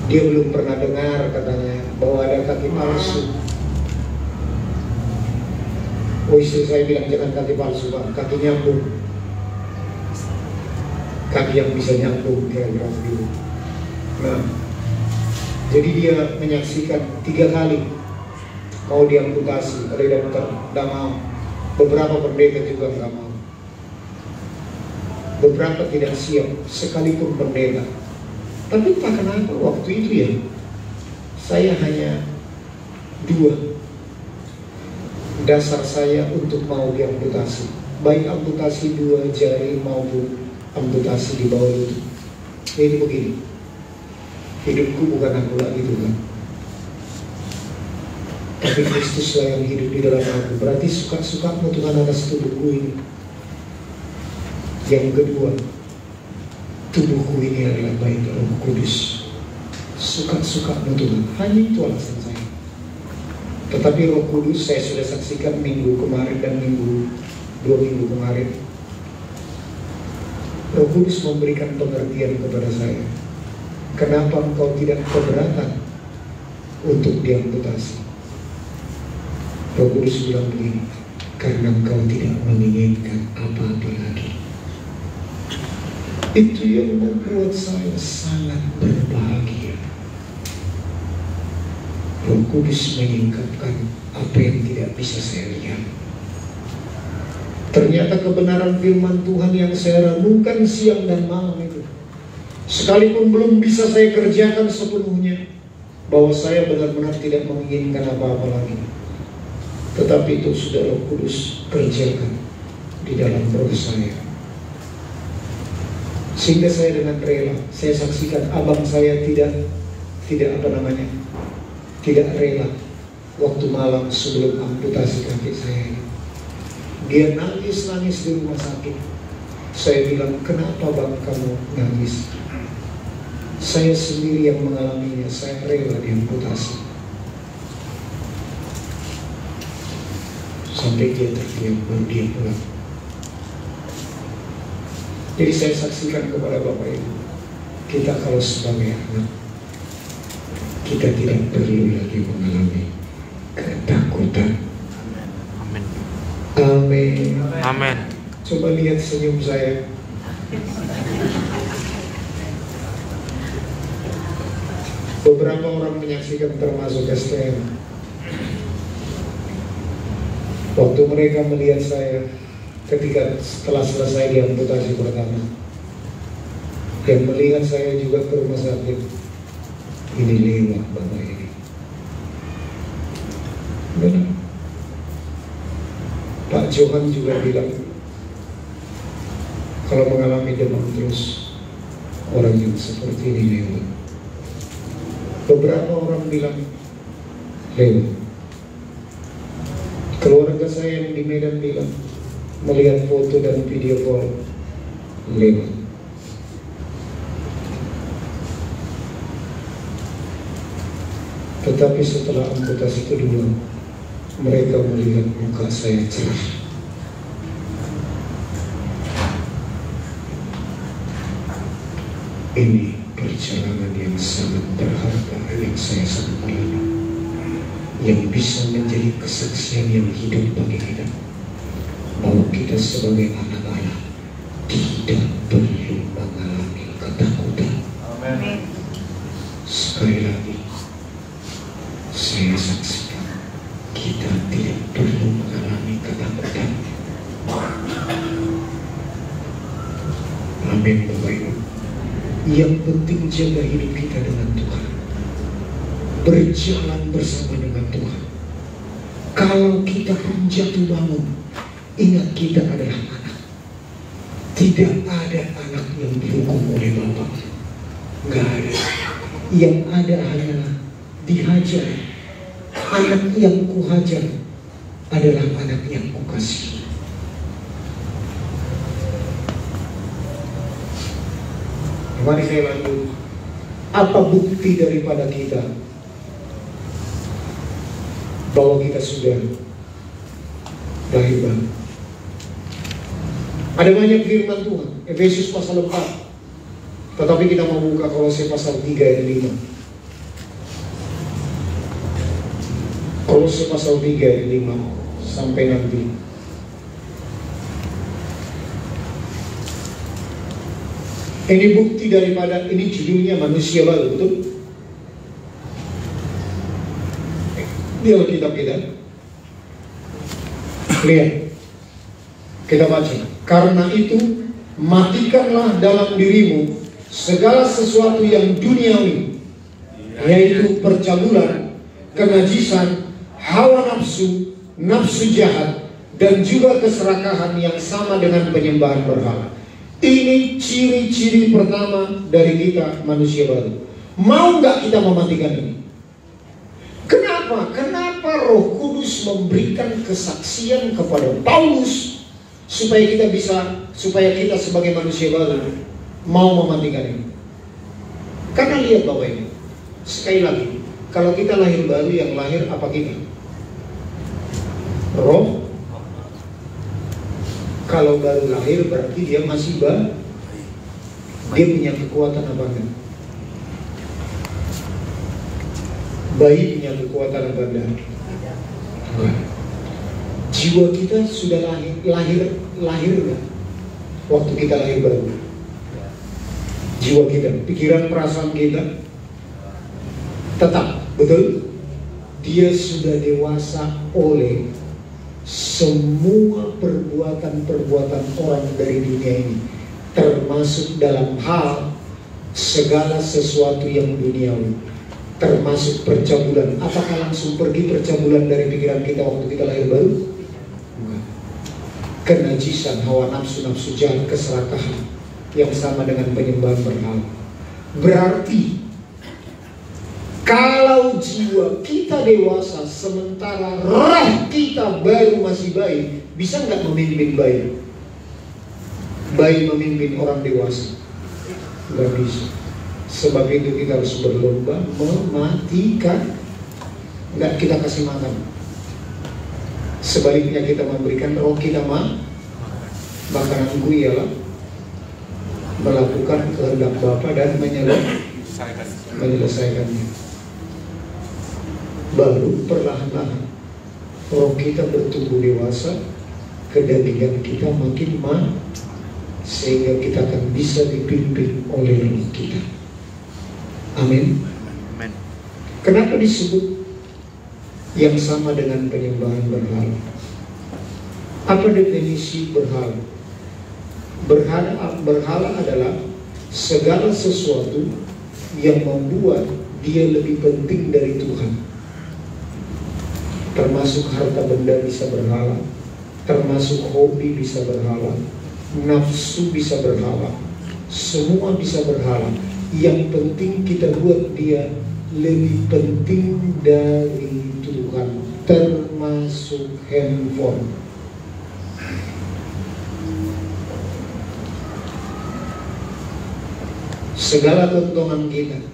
Dia belum pernah dengar katanya bahwa ada kaki palsu. Oh, istri saya bilang jangan kaki palsu Pak, kaki nyambung, kaki yang bisa nyambung kira-kira begitu. Nah, jadi dia menyaksikan 3 kali mau diamputasi oleh dokter, tidak mau. Beberapa pendeta juga nggak mau. Beberapa tidak siap, sekalipun pendeta. Tapi tak kenapa waktu itu ya, saya hanya 2 dasar saya untuk mau diamputasi. Baik amputasi 2 jari maupun amputasi di bawah lutut. Ini begini, hidupku bukan aku lagi Tuhan. tapi Kristuslah yang hidup di dalam aku. Berarti suka-sukamu Tuhan atas tubuhku ini. Yang kedua, tubuhku ini adalah bait Roh Kudus. Suka-sukamu Tuhan, hanya itu alasan saya. Tetapi Roh Kudus saya sudah saksikan minggu kemarin dan dua minggu kemarin. Roh Kudus memberikan pengertian kepada saya. Kenapa engkau tidak keberatan untuk diamputasi? Roh Kudus bilang begini, karena engkau tidak menginginkan apa-apa lagi. Itu yang membuat saya sangat berbahagia. Roh Kudus menyingkapkan apa yang tidak bisa saya lihat. Ternyata kebenaran firman Tuhan yang saya renungkan siang dan malam itu, sekalipun belum bisa saya kerjakan sepenuhnya, bahwa saya benar-benar tidak menginginkan apa-apa lagi. Tetapi itu sudah Roh Kudus kerjakan di dalam roh saya. Sehingga saya dengan rela, saya saksikan abang saya tidak rela waktu malam sebelum amputasi kaki saya ini. Dia nangis-nangis di rumah sakit. Saya bilang, kenapa bang kamu nangis? Saya sendiri yang mengalaminya, saya rela diamputasi. Sampai dia terdiam, baru dia pulang. Jadi saya saksikan kepada Bapak Ibu, kita kalau sebagai anak, kita tidak perlu lagi mengalami ketakutan. Amin. Amin. Coba lihat senyum saya. Beberapa orang menyaksikan, termasuk STM. Waktu mereka melihat saya ketika setelah selesai diamputasi pertama, dan melihat saya juga ke rumah sakit, ini lewat Bapak ini. Benar. Pak Johan juga bilang, kalau mengalami demam terus, orang yang seperti ini lewat. Beberapa orang bilang lewat. Keluarga saya yang di Medan bilang, melihat foto dan video call, lewat. Tetapi setelah amputasi kedua, mereka melihat muka saya cerah. Ini perjalanan yang sangat berharga yang saya sangat alami, yang bisa menjadi kesaksian yang hidup bagi kita, bahwa kita sebagai anak-anak tidak perlu mengalami ketakutan. Amin. Sekali lagi, saya saksikan, kita tidak perlu mengalami ketakutan. Amin Bapak Ibu. Yang penting jaga hidup kita dengan Tuhan, berjalan bersama dengan Tuhan. Kalau kita pun jatuh bangun, ingat kita adalah anak. Tidak ada anak yang dihukum oleh Bapa. Gak ada. Yang ada hanyalah dihajar. Anak yang kuhajar adalah anak yang kukasihi. Mari saya lanjut. Apa bukti daripada kita bahwa kita sudah lahir baru? Ada banyak firman Tuhan, Efesus pasal 4. Tetapi kita mau buka Kolose pasal 3 ayat 5. Kolose pasal 3 ayat 5 sampai nanti. Ini bukti daripada, ini judulnya manusia baru, betul? Di Alkitab kita. Lihat. Kita baca. Karena itu, matikanlah dalam dirimu segala sesuatu yang duniawi, yaitu percabulan, kenajisan, hawa nafsu, nafsu jahat, dan juga keserakahan yang sama dengan penyembahan berhala. Ini ciri-ciri pertama dari kita manusia baru. Mau nggak kita mematikan ini? Kenapa? Kenapa Roh Kudus memberikan kesaksian kepada Paulus supaya kita sebagai manusia baru mau mematikan ini? Karena lihat Bapak Ibu, sekali lagi, kalau kita lahir baru, yang lahir apa kita? Roh. Kalau baru lahir berarti dia masih dia punya kekuatan apa enggak? Bayi punya kekuatan apa enggak? Jiwa kita sudah lahir enggak? Waktu kita lahir baru, jiwa kita, pikiran, perasaan kita tetap, betul? Dia sudah dewasa oleh semua perbuatan-perbuatan orang dari dunia ini, termasuk dalam hal segala sesuatu yang duniawi, termasuk percabulan. Apakah langsung pergi percabulan dari pikiran kita waktu kita lahir baru? Enggak. Kenajisan, hawa nafsu, nafsu jahat, keserakahan, yang sama dengan penyembahan berhala. Berarti kalau jiwa kita dewasa sementara roh kita baru masih bayi, bisa nggak memimpin bayi? Bayi memimpin orang dewasa? Nggak bisa. Sebab itu kita harus berlomba mematikan. Nggak kita kasih makan. Sebaliknya kita memberikan roh kita makananku ialah melakukan kehendak Bapa dan menyelesaikannya. Baru perlahan-lahan roh kita bertumbuh dewasa, kedagingan kita makin sehingga kita akan bisa dipimpin oleh roh kita. Amin. Kenapa disebut yang sama dengan penyembahan berhala? Apa definisi berhala? Berhala adalah segala sesuatu yang membuat dia lebih penting dari Tuhan. Termasuk harta benda bisa berhala, termasuk hobi bisa berhala, nafsu bisa berhala, semua bisa berhala. Yang penting kita buat dia lebih penting dari Tuhan, termasuk handphone. Segala tontonan kita.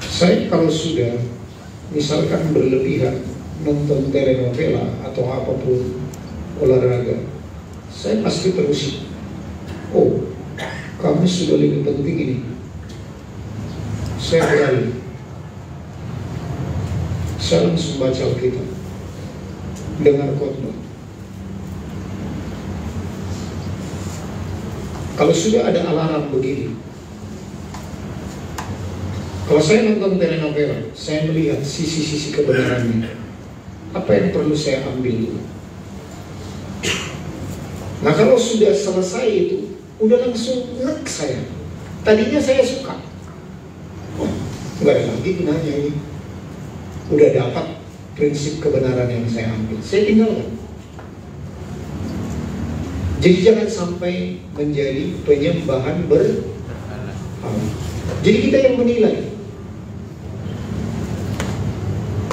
Saya kalau sudah misalkan berlebihan nonton telenovela atau apapun olahraga, saya pasti terus, oh kamu sudah lebih penting ini. Saya beralih, saya langsung baca Alkitab, dengar khotbah. Kalau sudah ada alarm begini, kalau saya nonton telenovela, saya melihat sisi-sisi kebenarannya. Apa yang perlu saya ambil? Nah kalau sudah selesai itu, udah langsung nek saya. Tadinya saya suka, oh nggak ada lagi gunanya ini. Udah dapat prinsip kebenaran yang saya ambil, saya tinggalkan. Jadi jangan sampai menjadi penyembahan berhala. Jadi kita yang menilai.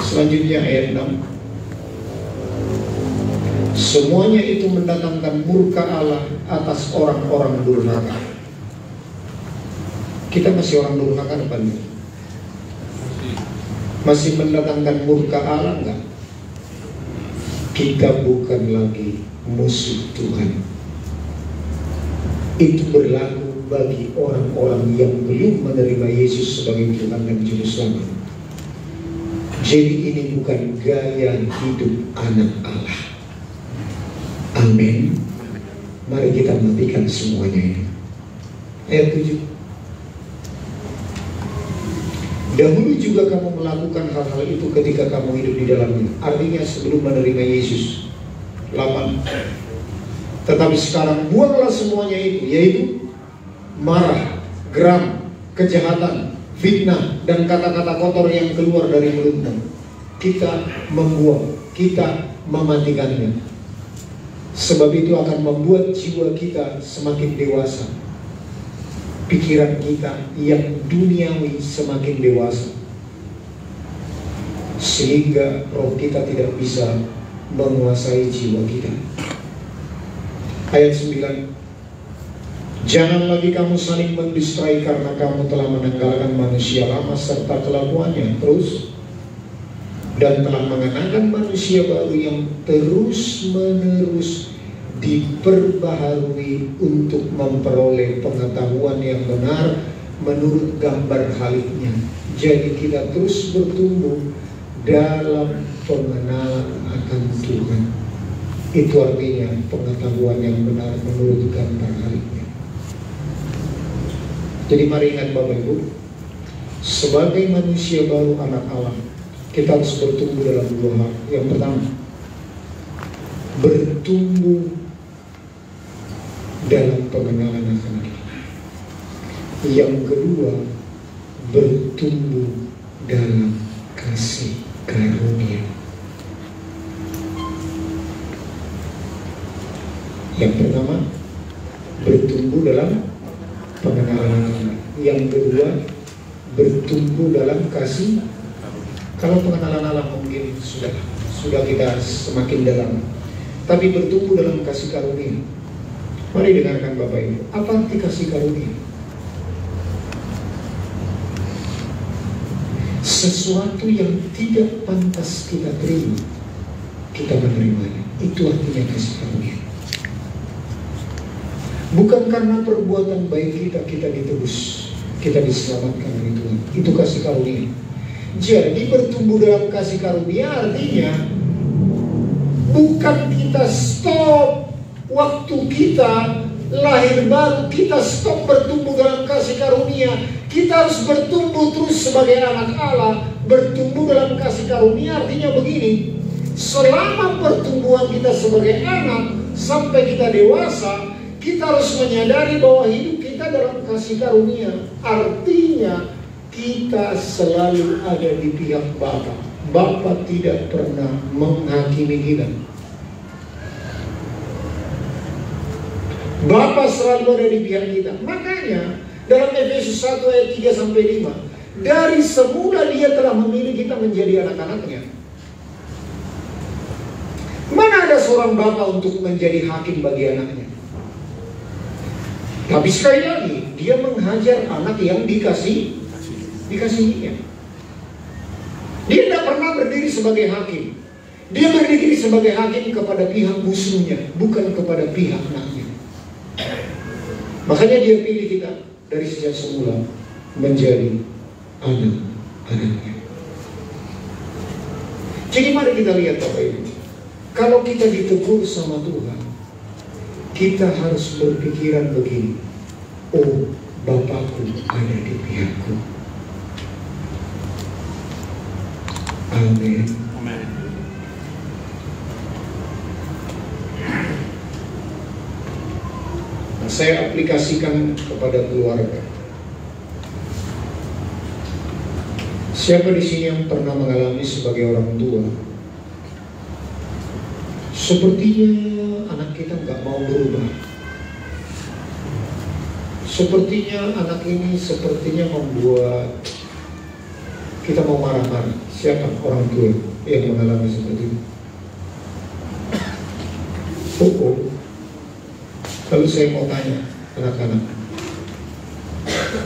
Selanjutnya ayat 6. Semuanya itu mendatangkan murka Allah atas orang-orang durhaka. Kita masih orang durhaka apa enggak? Masih mendatangkan murka Allah enggak? Kita bukan lagi musuh Tuhan. Itu berlaku bagi orang-orang yang belum menerima Yesus sebagai Tuhan dan Juru Selamat. Jadi ini bukan gaya hidup anak Allah. Amin. Mari kita matikan semuanya ini. Ayat 7. Dahulu juga kamu melakukan hal-hal itu ketika kamu hidup di dalamnya. Artinya sebelum menerima Yesus. 8. Tetapi sekarang buanglah semuanya itu, yaitu marah, geram, kejahatan, fitnah, dan kata-kata kotor yang keluar dari mulutmu. Kita membuang, kita mematikannya. Sebab itu akan membuat jiwa kita semakin dewasa. Pikiran kita yang duniawi semakin dewasa. sehingga roh kita tidak bisa menguasai jiwa kita. Ayat 9, jangan lagi kamu saling mendustai karena kamu telah meninggalkan manusia lama serta kelakuannya terus, dan telah mengenakan manusia baru yang terus-menerus diperbaharui untuk memperoleh pengetahuan yang benar menurut gambar haliknya. Jadi kita terus bertumbuh dalam pengenalan akan Tuhan. Itu artinya pengetahuan yang benar menurut gambar haliknya. Jadi mari ingat Bapak Ibu, sebagai manusia baru anak Allah, kita harus bertumbuh dalam dua hal. Yang pertama, bertumbuh dalam pengenalan akan Allah. Yang kedua, bertumbuh dalam kasih karunia. Yang pertama, bertumbuh dalam pengenalan Allah. Yang kedua, bertumbuh dalam kasih. Kalau pengenalan Allah mungkin sudah kita semakin dalam, tapi bertumbuh dalam kasih karunia. Mari dengarkan Bapak Ibu, apa arti kasih karunia? Sesuatu yang tidak pantas kita terima, kita menerimanya. Itu artinya kasih karunia. Bukan karena perbuatan baik kita ditebus, kita diselamatkan oleh Tuhan. Itu kasih karunia. Jadi bertumbuh dalam kasih karunia artinya bukan kita stop waktu kita lahir baru, kita stop bertumbuh dalam kasih karunia. Kita harus bertumbuh terus sebagai anak Allah. Bertumbuh dalam kasih karunia artinya begini, selama pertumbuhan kita sebagai anak sampai kita dewasa, kita harus menyadari bahwa hidup kita dalam kasih karunia. Artinya kita selalu ada di pihak Bapa. Bapa tidak pernah menghakimi kita. Bapa selalu ada di pihak kita. Makanya dalam Efesus 1 ayat 3-5, dari semula Dia telah memilih kita menjadi anak-anaknya. Mana ada seorang bapa untuk menjadi hakim bagi anaknya? Tapi sekali lagi, Dia menghajar anak yang dikasihinya. Dia tidak pernah berdiri sebagai hakim. Dia berdiri sebagai hakim kepada pihak musuhnya, bukan kepada pihak anaknya. Makanya Dia pilih kita dari sejak semula menjadi anak-anaknya. Jadi mari kita lihat Bapak Ibu, kalau kita ditegur sama Tuhan, kita harus berpikiran begini, oh Bapakku ada di pihakku. Amin. Nah, saya aplikasikan kepada keluarga. Siapa di sini yang pernah mengalami sebagai orang tua, sepertinya anak kita nggak mau berubah. Sepertinya anak ini membuat kita mau marah-marah. Siapa orang tua yang mengalami seperti itu? Lalu saya mau tanya anak-anak,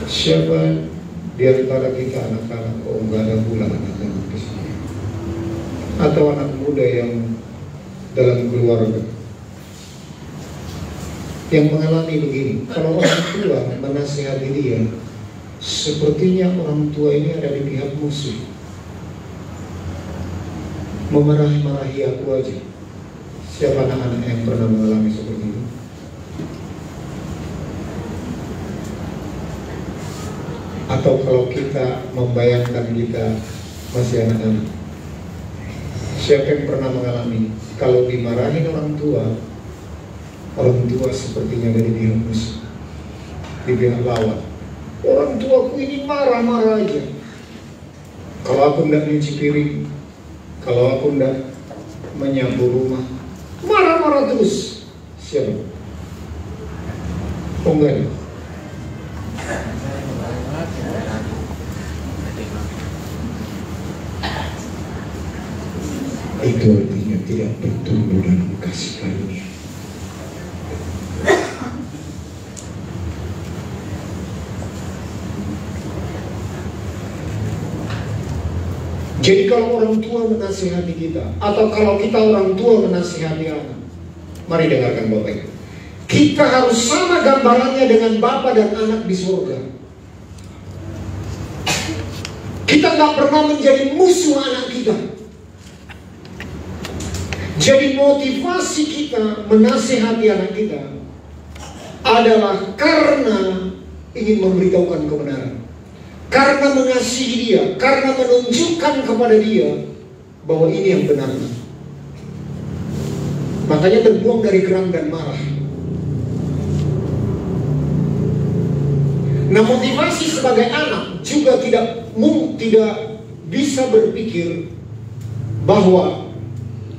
siapa di antara kita anak-anak? Oh, nggak ada pula anak-anak di sini. Atau anak muda yang dalam keluarga yang mengalami begini. Kalau orang tua menasihati dia, sepertinya orang tua ini ada di pihak musuh, memarahi aku aja. Siapa anak-anak yang pernah mengalami seperti itu? Atau kalau kita membayangkan kita masih anak-anak, siapa yang pernah mengalami kalau dimarahin orang tua sepertinya dari pihak musuh, di pihak lawan. Orang tuaku ini marah-marah aja. Kalau aku tidak nyuci piring, kalau aku tidak menyapu rumah, marah-marah terus. Siapa? Oh enggak. Itu artinya tidak bertumbuh dalam kasih karunia. Jadi kalau orang tua menasihati kita, atau kalau kita orang tua menasihati anak, mari dengarkan Bapak Ibu. Kita harus sama gambarannya dengan Bapa dan anak di surga. Kita nggak pernah menjadi musuh anak kita. Jadi motivasi kita menasihati anak kita adalah karena ingin memberitahukan kebenaran, karena mengasihi dia, karena menunjukkan kepada dia bahwa ini yang benar. Makanya terbuang dari geram dan marah. Nah, motivasi sebagai anak juga tidak bisa berpikir bahwa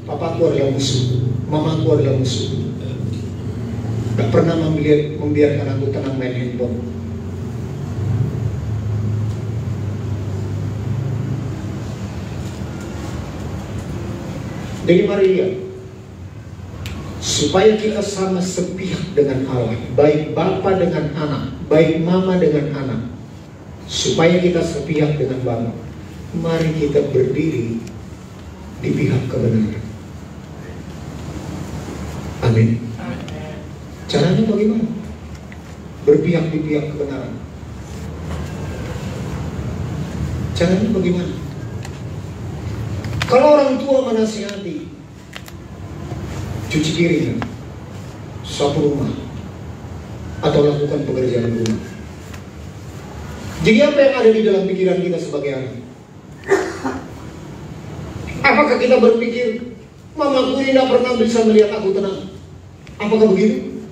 papaku adalah musuh, mamaku adalah musuh. Gak pernah membiarkan aku tenang main handphone. Jadi mari lihat, supaya kita sama sepihak dengan Allah, baik Bapa dengan anak, baik mama dengan anak, supaya kita sepihak dengan Bapa, mari kita berdiri di pihak kebenaran. Amin. Caranya bagaimana? Berpihak di pihak kebenaran. Caranya bagaimana? Kalau orang tua menasihati, cuci piring, sapu rumah, atau lakukan pekerjaan rumah. Jadi apa yang ada di dalam pikiran kita sebagai anak? Apakah kita berpikir, mamaku ini tidak pernah bisa melihat aku tenang? Apakah begitu?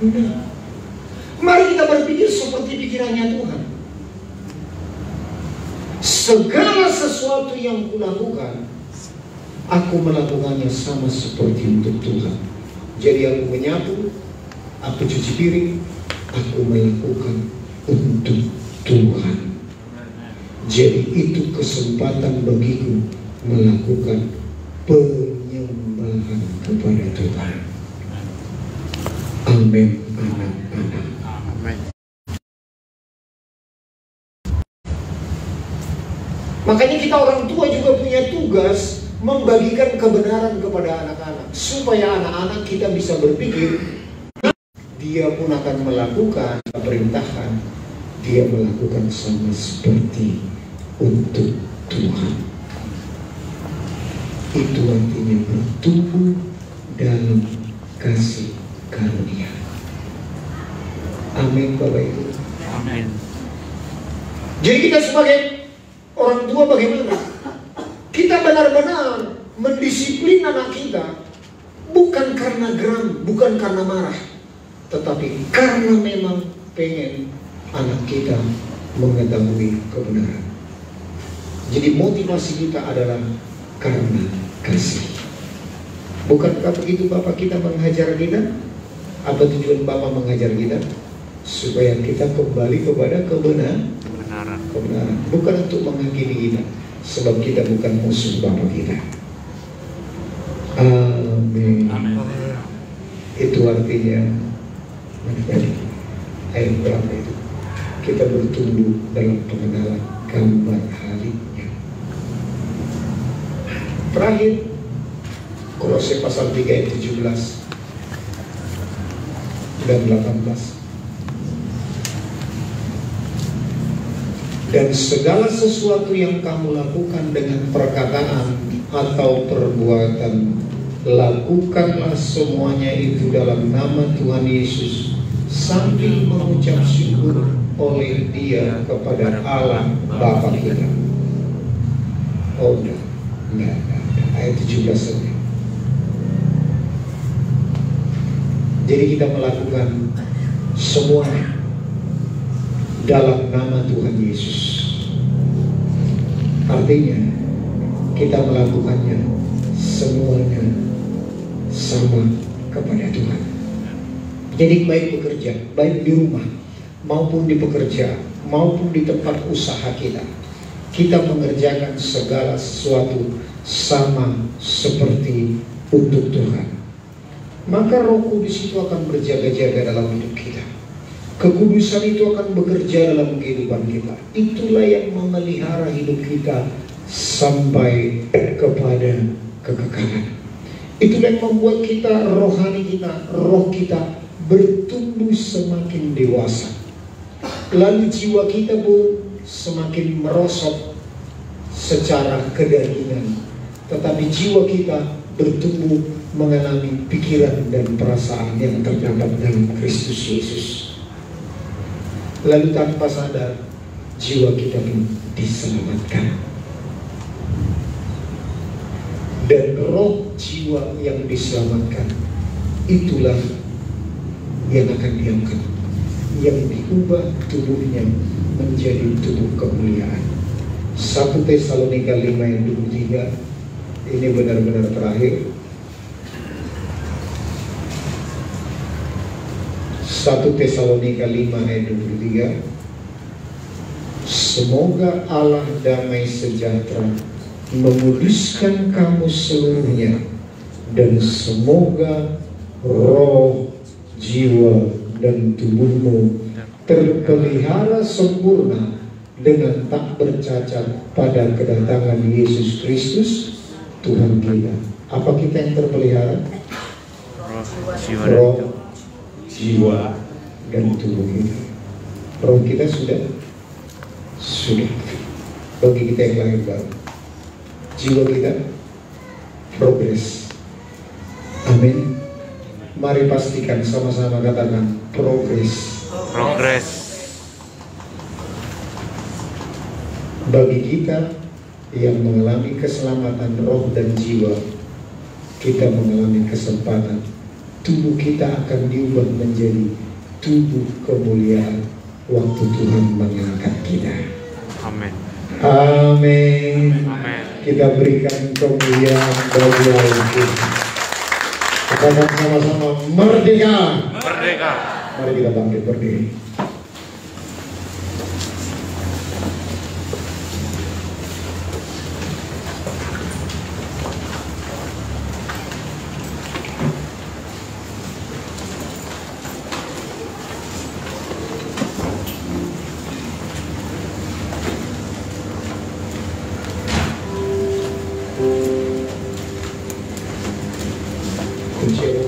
Tidak. Mari kita berpikir seperti pikirannya Tuhan. Segala sesuatu yang kulakukan, aku melakukannya sama seperti untuk Tuhan. Jadi aku menyapu, aku cuci piring, aku melakukan untuk Tuhan. Jadi itu kesempatan bagiku melakukan penyembahan kepada Tuhan. Amin, anak-anak. Makanya kita orang tua juga punya tugas membagikan kebenaran kepada anak-anak, supaya anak-anak kita bisa berpikir dia pun akan melakukan perintahan, dia melakukan sama seperti untuk Tuhan. Itu artinya bertumbuh dalam kasih karunia. Amin, Bapak Ibu. Amin. Jadi kita sebagai orang tua bagaimana? Kita benar-benar mendisiplin anak kita, bukan karena geram, bukan karena marah, tetapi karena memang pengen anak kita mengetahui kebenaran. Jadi motivasi kita adalah karena kasih. Bukankah begitu Bapak kita menghajar kita? Apa tujuan Bapak mengajar kita? Supaya kita kembali kepada kebenaran. Bukan untuk menghakimi kita, sebab kita bukan musuh Bapa kita. Amin. Itu artinya ayat berapa itu? Kita bertumbuh dalam pengenalan gambar haliknya. Terakhir, Kolose pasal 3 ayat 17 dan 18. Dan segala sesuatu yang kamu lakukan dengan perkataan atau perbuatan, lakukanlah semuanya itu dalam nama Tuhan Yesus, sambil mengucap syukur oleh Dia kepada Allah Bapa kita. Oh, enggak. Ayat 17 saja. Jadi kita melakukan semuanya dalam nama Tuhan Yesus. Artinya kita melakukannya semuanya sama kepada Tuhan. Jadi baik bekerja, baik di rumah maupun di pekerjaan maupun di tempat usaha kita, kita mengerjakan segala sesuatu sama seperti untuk Tuhan. Maka Roh Kudus itu akan berjaga-jaga dalam hidup kita. Kekudusan itu akan bekerja dalam kehidupan kita. Itulah yang memelihara hidup kita sampai kepada kekekalan. Itulah yang membuat kita, rohani kita, roh kita bertumbuh semakin dewasa. Lalu jiwa kita pun semakin merosot secara kedagingan. Tetapi jiwa kita bertumbuh mengalami pikiran dan perasaan yang terdapat dalam Kristus Yesus. Lalu tanpa sadar, jiwa kita pun diselamatkan. Dan roh jiwa yang diselamatkan, itulah yang akan diangkat, yang diubah tubuhnya menjadi tubuh kemuliaan. 1 Tesalonika 5 ayat 23, ini benar-benar terakhir. 1 Tesalonika 5 ayat 23. Semoga Allah damai sejahtera menguduskan kamu seluruhnya, dan semoga roh, jiwa, dan tubuhmu terpelihara sempurna dengan tak bercacat pada kedatangan Yesus Kristus Tuhan kita. Apa kita yang terpelihara? Roh, jiwa, dan tubuh kita. Roh kita sudah. Bagi kita yang lahir baru, jiwa kita progres. Amin. Mari pastikan sama-sama, katakan progres. Progres. Bagi kita yang mengalami keselamatan roh dan jiwa, kita mengalami kesempatan tubuh kita akan diubah menjadi tubuh kemuliaan waktu Tuhan mengangkat kita. Amin. Amin. Amin. Kita berikan kemuliaan bagi Allah. Katakan sama-sama, merdeka. Merdeka. Mari kita bangkit berdiri. Yeah.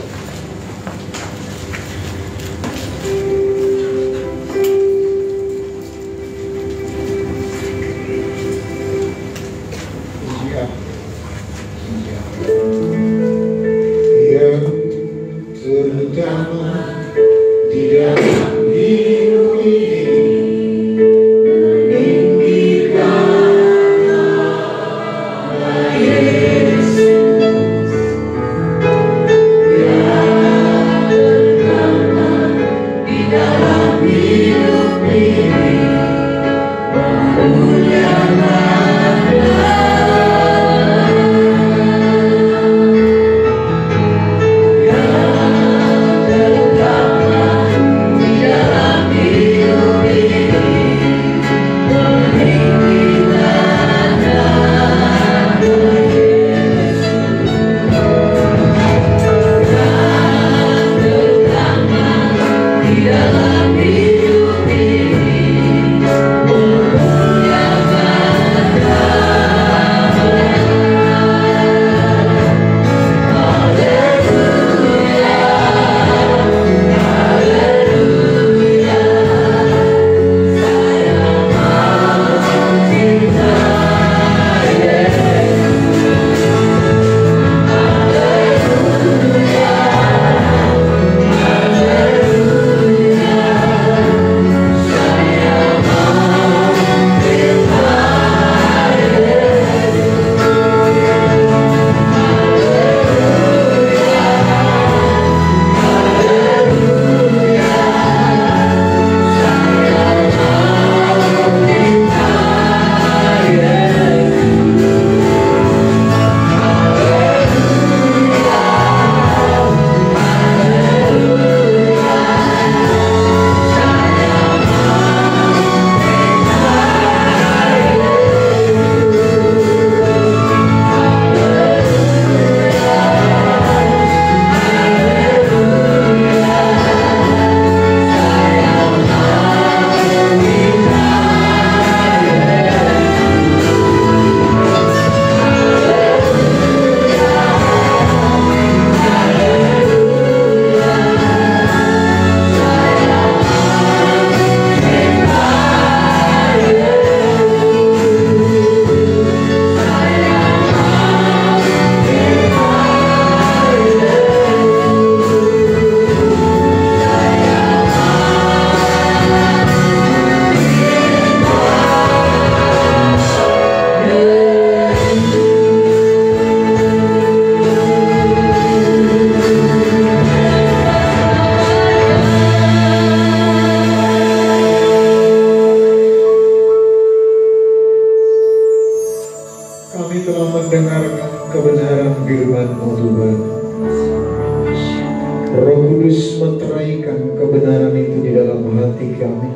Kudus meteraikan kebenaran itu di dalam hati kami,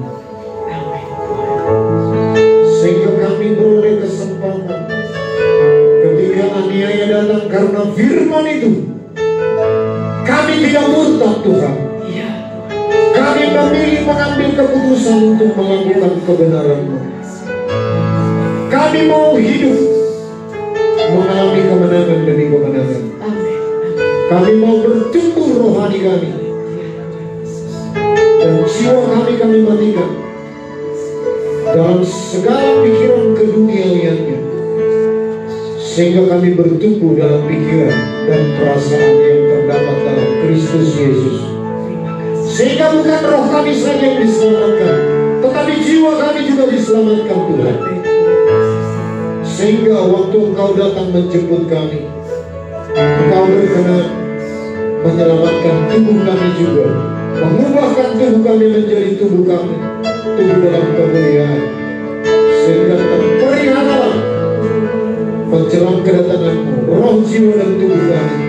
sehingga kami beroleh kesempatan ketika aniaya datang karena firman itu, kami tidak murtad Tuhan. Kami memilih mengambil keputusan untuk melakukan kebenaran-Mu. Kami mau hidup mengalami kemenangan demi kemenangan. Kami mau bertumbuh rohani kami, dan jiwa kami matikan dalam segala pikiran keduniawiannya, sehingga kami bertumbuh dalam pikiran dan perasaan yang terdapat dalam Kristus Yesus. Sehingga bukan roh kami saja yang diselamatkan, tetapi jiwa kami juga diselamatkan Tuhan. Sehingga waktu Engkau datang menjemput kami, Engkau berkenan menyelamatkan tubuh kami juga, mengubahkan tubuh kami menjadi tubuh kami, tubuh dalam kemuliaan, sehingga terperihalalah menjelang kedatangan-Mu. Roh, jiwa, dan tubuh kami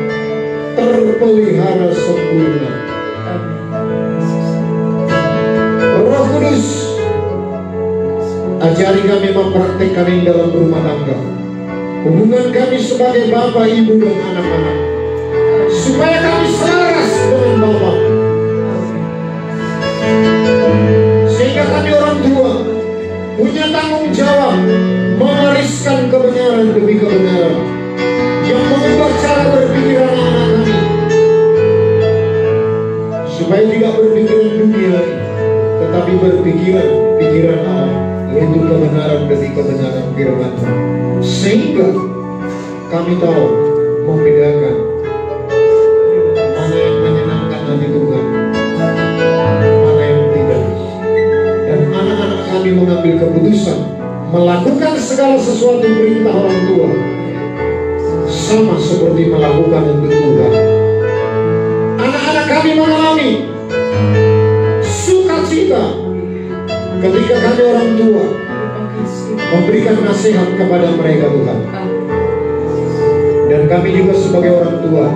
terpelihara sempurna. Roh Kudus, ajari kami mempraktikkan ini dalam rumah tangga, hubungan kami sebagai bapak, ibu, dan anak-anak, supaya kami selaras dengan Bapa. Sehingga kami orang tua punya tanggung jawab mewariskan kebenaran demi kebenaran yang mengubah cara berpikir anak-anak kami, supaya tidak berpikiran dunia, tetapi berpikiran pikiran Allah, yaitu kebenaran demi kebenaran firman-Mu. Sehingga kami tahu membedakan mana yang menyenangkan hati Tuhan, mana yang tidak. Dan anak-anak kami mengambil keputusan melakukan segala sesuatu perintah orang tua, sama seperti melakukan untuk Tuhan. Anak-anak kami mengalami sukacita ketika kami orang tua memberikan nasihat kepada mereka Tuhan. Dan kami juga sebagai orang tua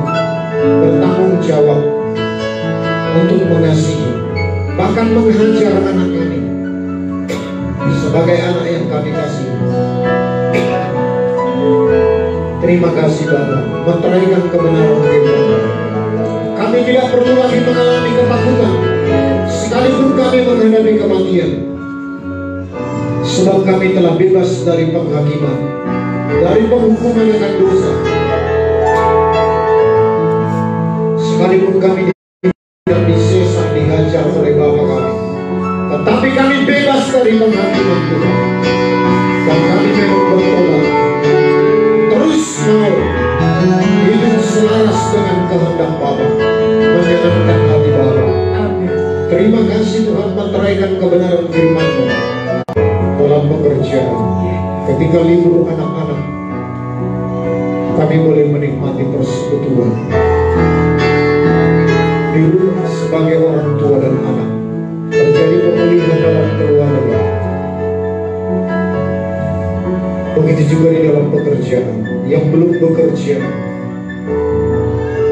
bertanggung jawab untuk mengasihi, bahkan menghajar anak kami sebagai anak yang kami kasih. Terima kasih Bapa, meteraikan kebenaran firman. Kami tidak perlu lagi mengalami ketakutan sekalipun kami menghadapi kematian, sebab kami telah bebas dari penghakiman, dari penghukuman akan dosa. Sekalipun kami tidak disesa, dihajar oleh Bapa kami, tetapi kami bebas dari penghakiman Tuhan. Dan kami memang bertobat, terus mau hidup selaras dengan kehendak Bapa, menyenangkan hati Bapa. Terima kasih Tuhan, meteraikan kebenaran firman-Mu dalam pekerjaan. Ketika libur anak-anak, kami boleh menikmati persekutuan di rumah sebagai orang tua dan anak. Terjadi pemulihan dalam keluarga. Begitu juga di dalam pekerjaan. Yang belum bekerja,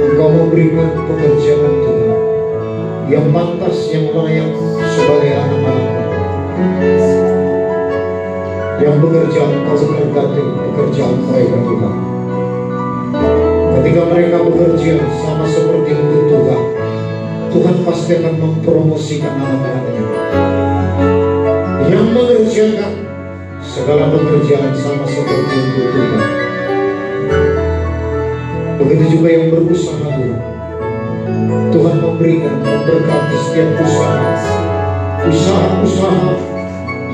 Engkau memberikan pekerjaan Tuhan yang pantas, yang layak sebagai anak-anak. Yang bekerja, Engkau berkati pekerjaan mereka Tuhan. Ketika mereka bekerja sama seperti untuk Tuhan, Tuhan pasti akan mempromosikan anak-anaknya yang mengerjakan segala pekerjaan sama seperti untuk Tuhan. Begitu juga yang berusaha Tuhan, Tuhan memberikan, memberkati setiap usaha-usaha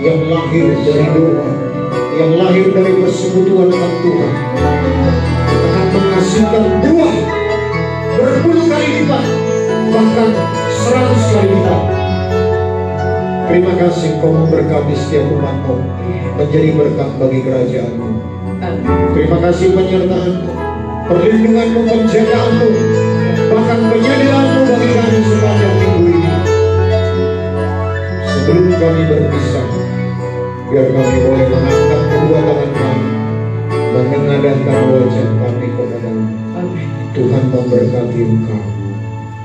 yang lahir dari doa, yang lahir dari persekutuan dengan Tuhan, akan menghasilkan buah berpuluh kali lipat, bahkan 100 kali lipat. Terima kasih Kau memberkati setiap umat-Mu menjadi berkat bagi kerajaan-Mu. Terima kasih penyertaan-Mu, perlindungan-Mu, penjagaanmu, bahkan penyediaan-Mu bagi kami sepanjang minggu ini. Sebelum kami berpisah, biar kami boleh mengangkat kedua tangan kami dan mengadahkan wajah kami kepada-Mu. Tuhan memberkati Engkau.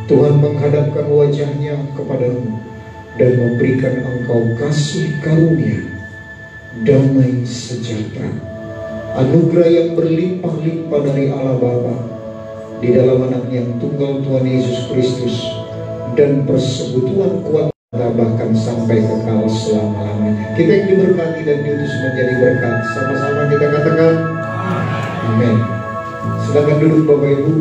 Tuhan menghadapkan wajahnya kepadamu dan memberikan engkau kasih karunia, damai sejahtera, anugerah yang berlimpah-limpah dari Allah Bapa di dalam anaknya yang tunggal Tuhan Yesus Kristus, dan persekutuan kuat bahkan sampai kekal selama-lamanya. Kita yang diberkati dan diutus menjadi berkat, sama-sama kita katakan amin. Silakan duduk Bapak Ibu.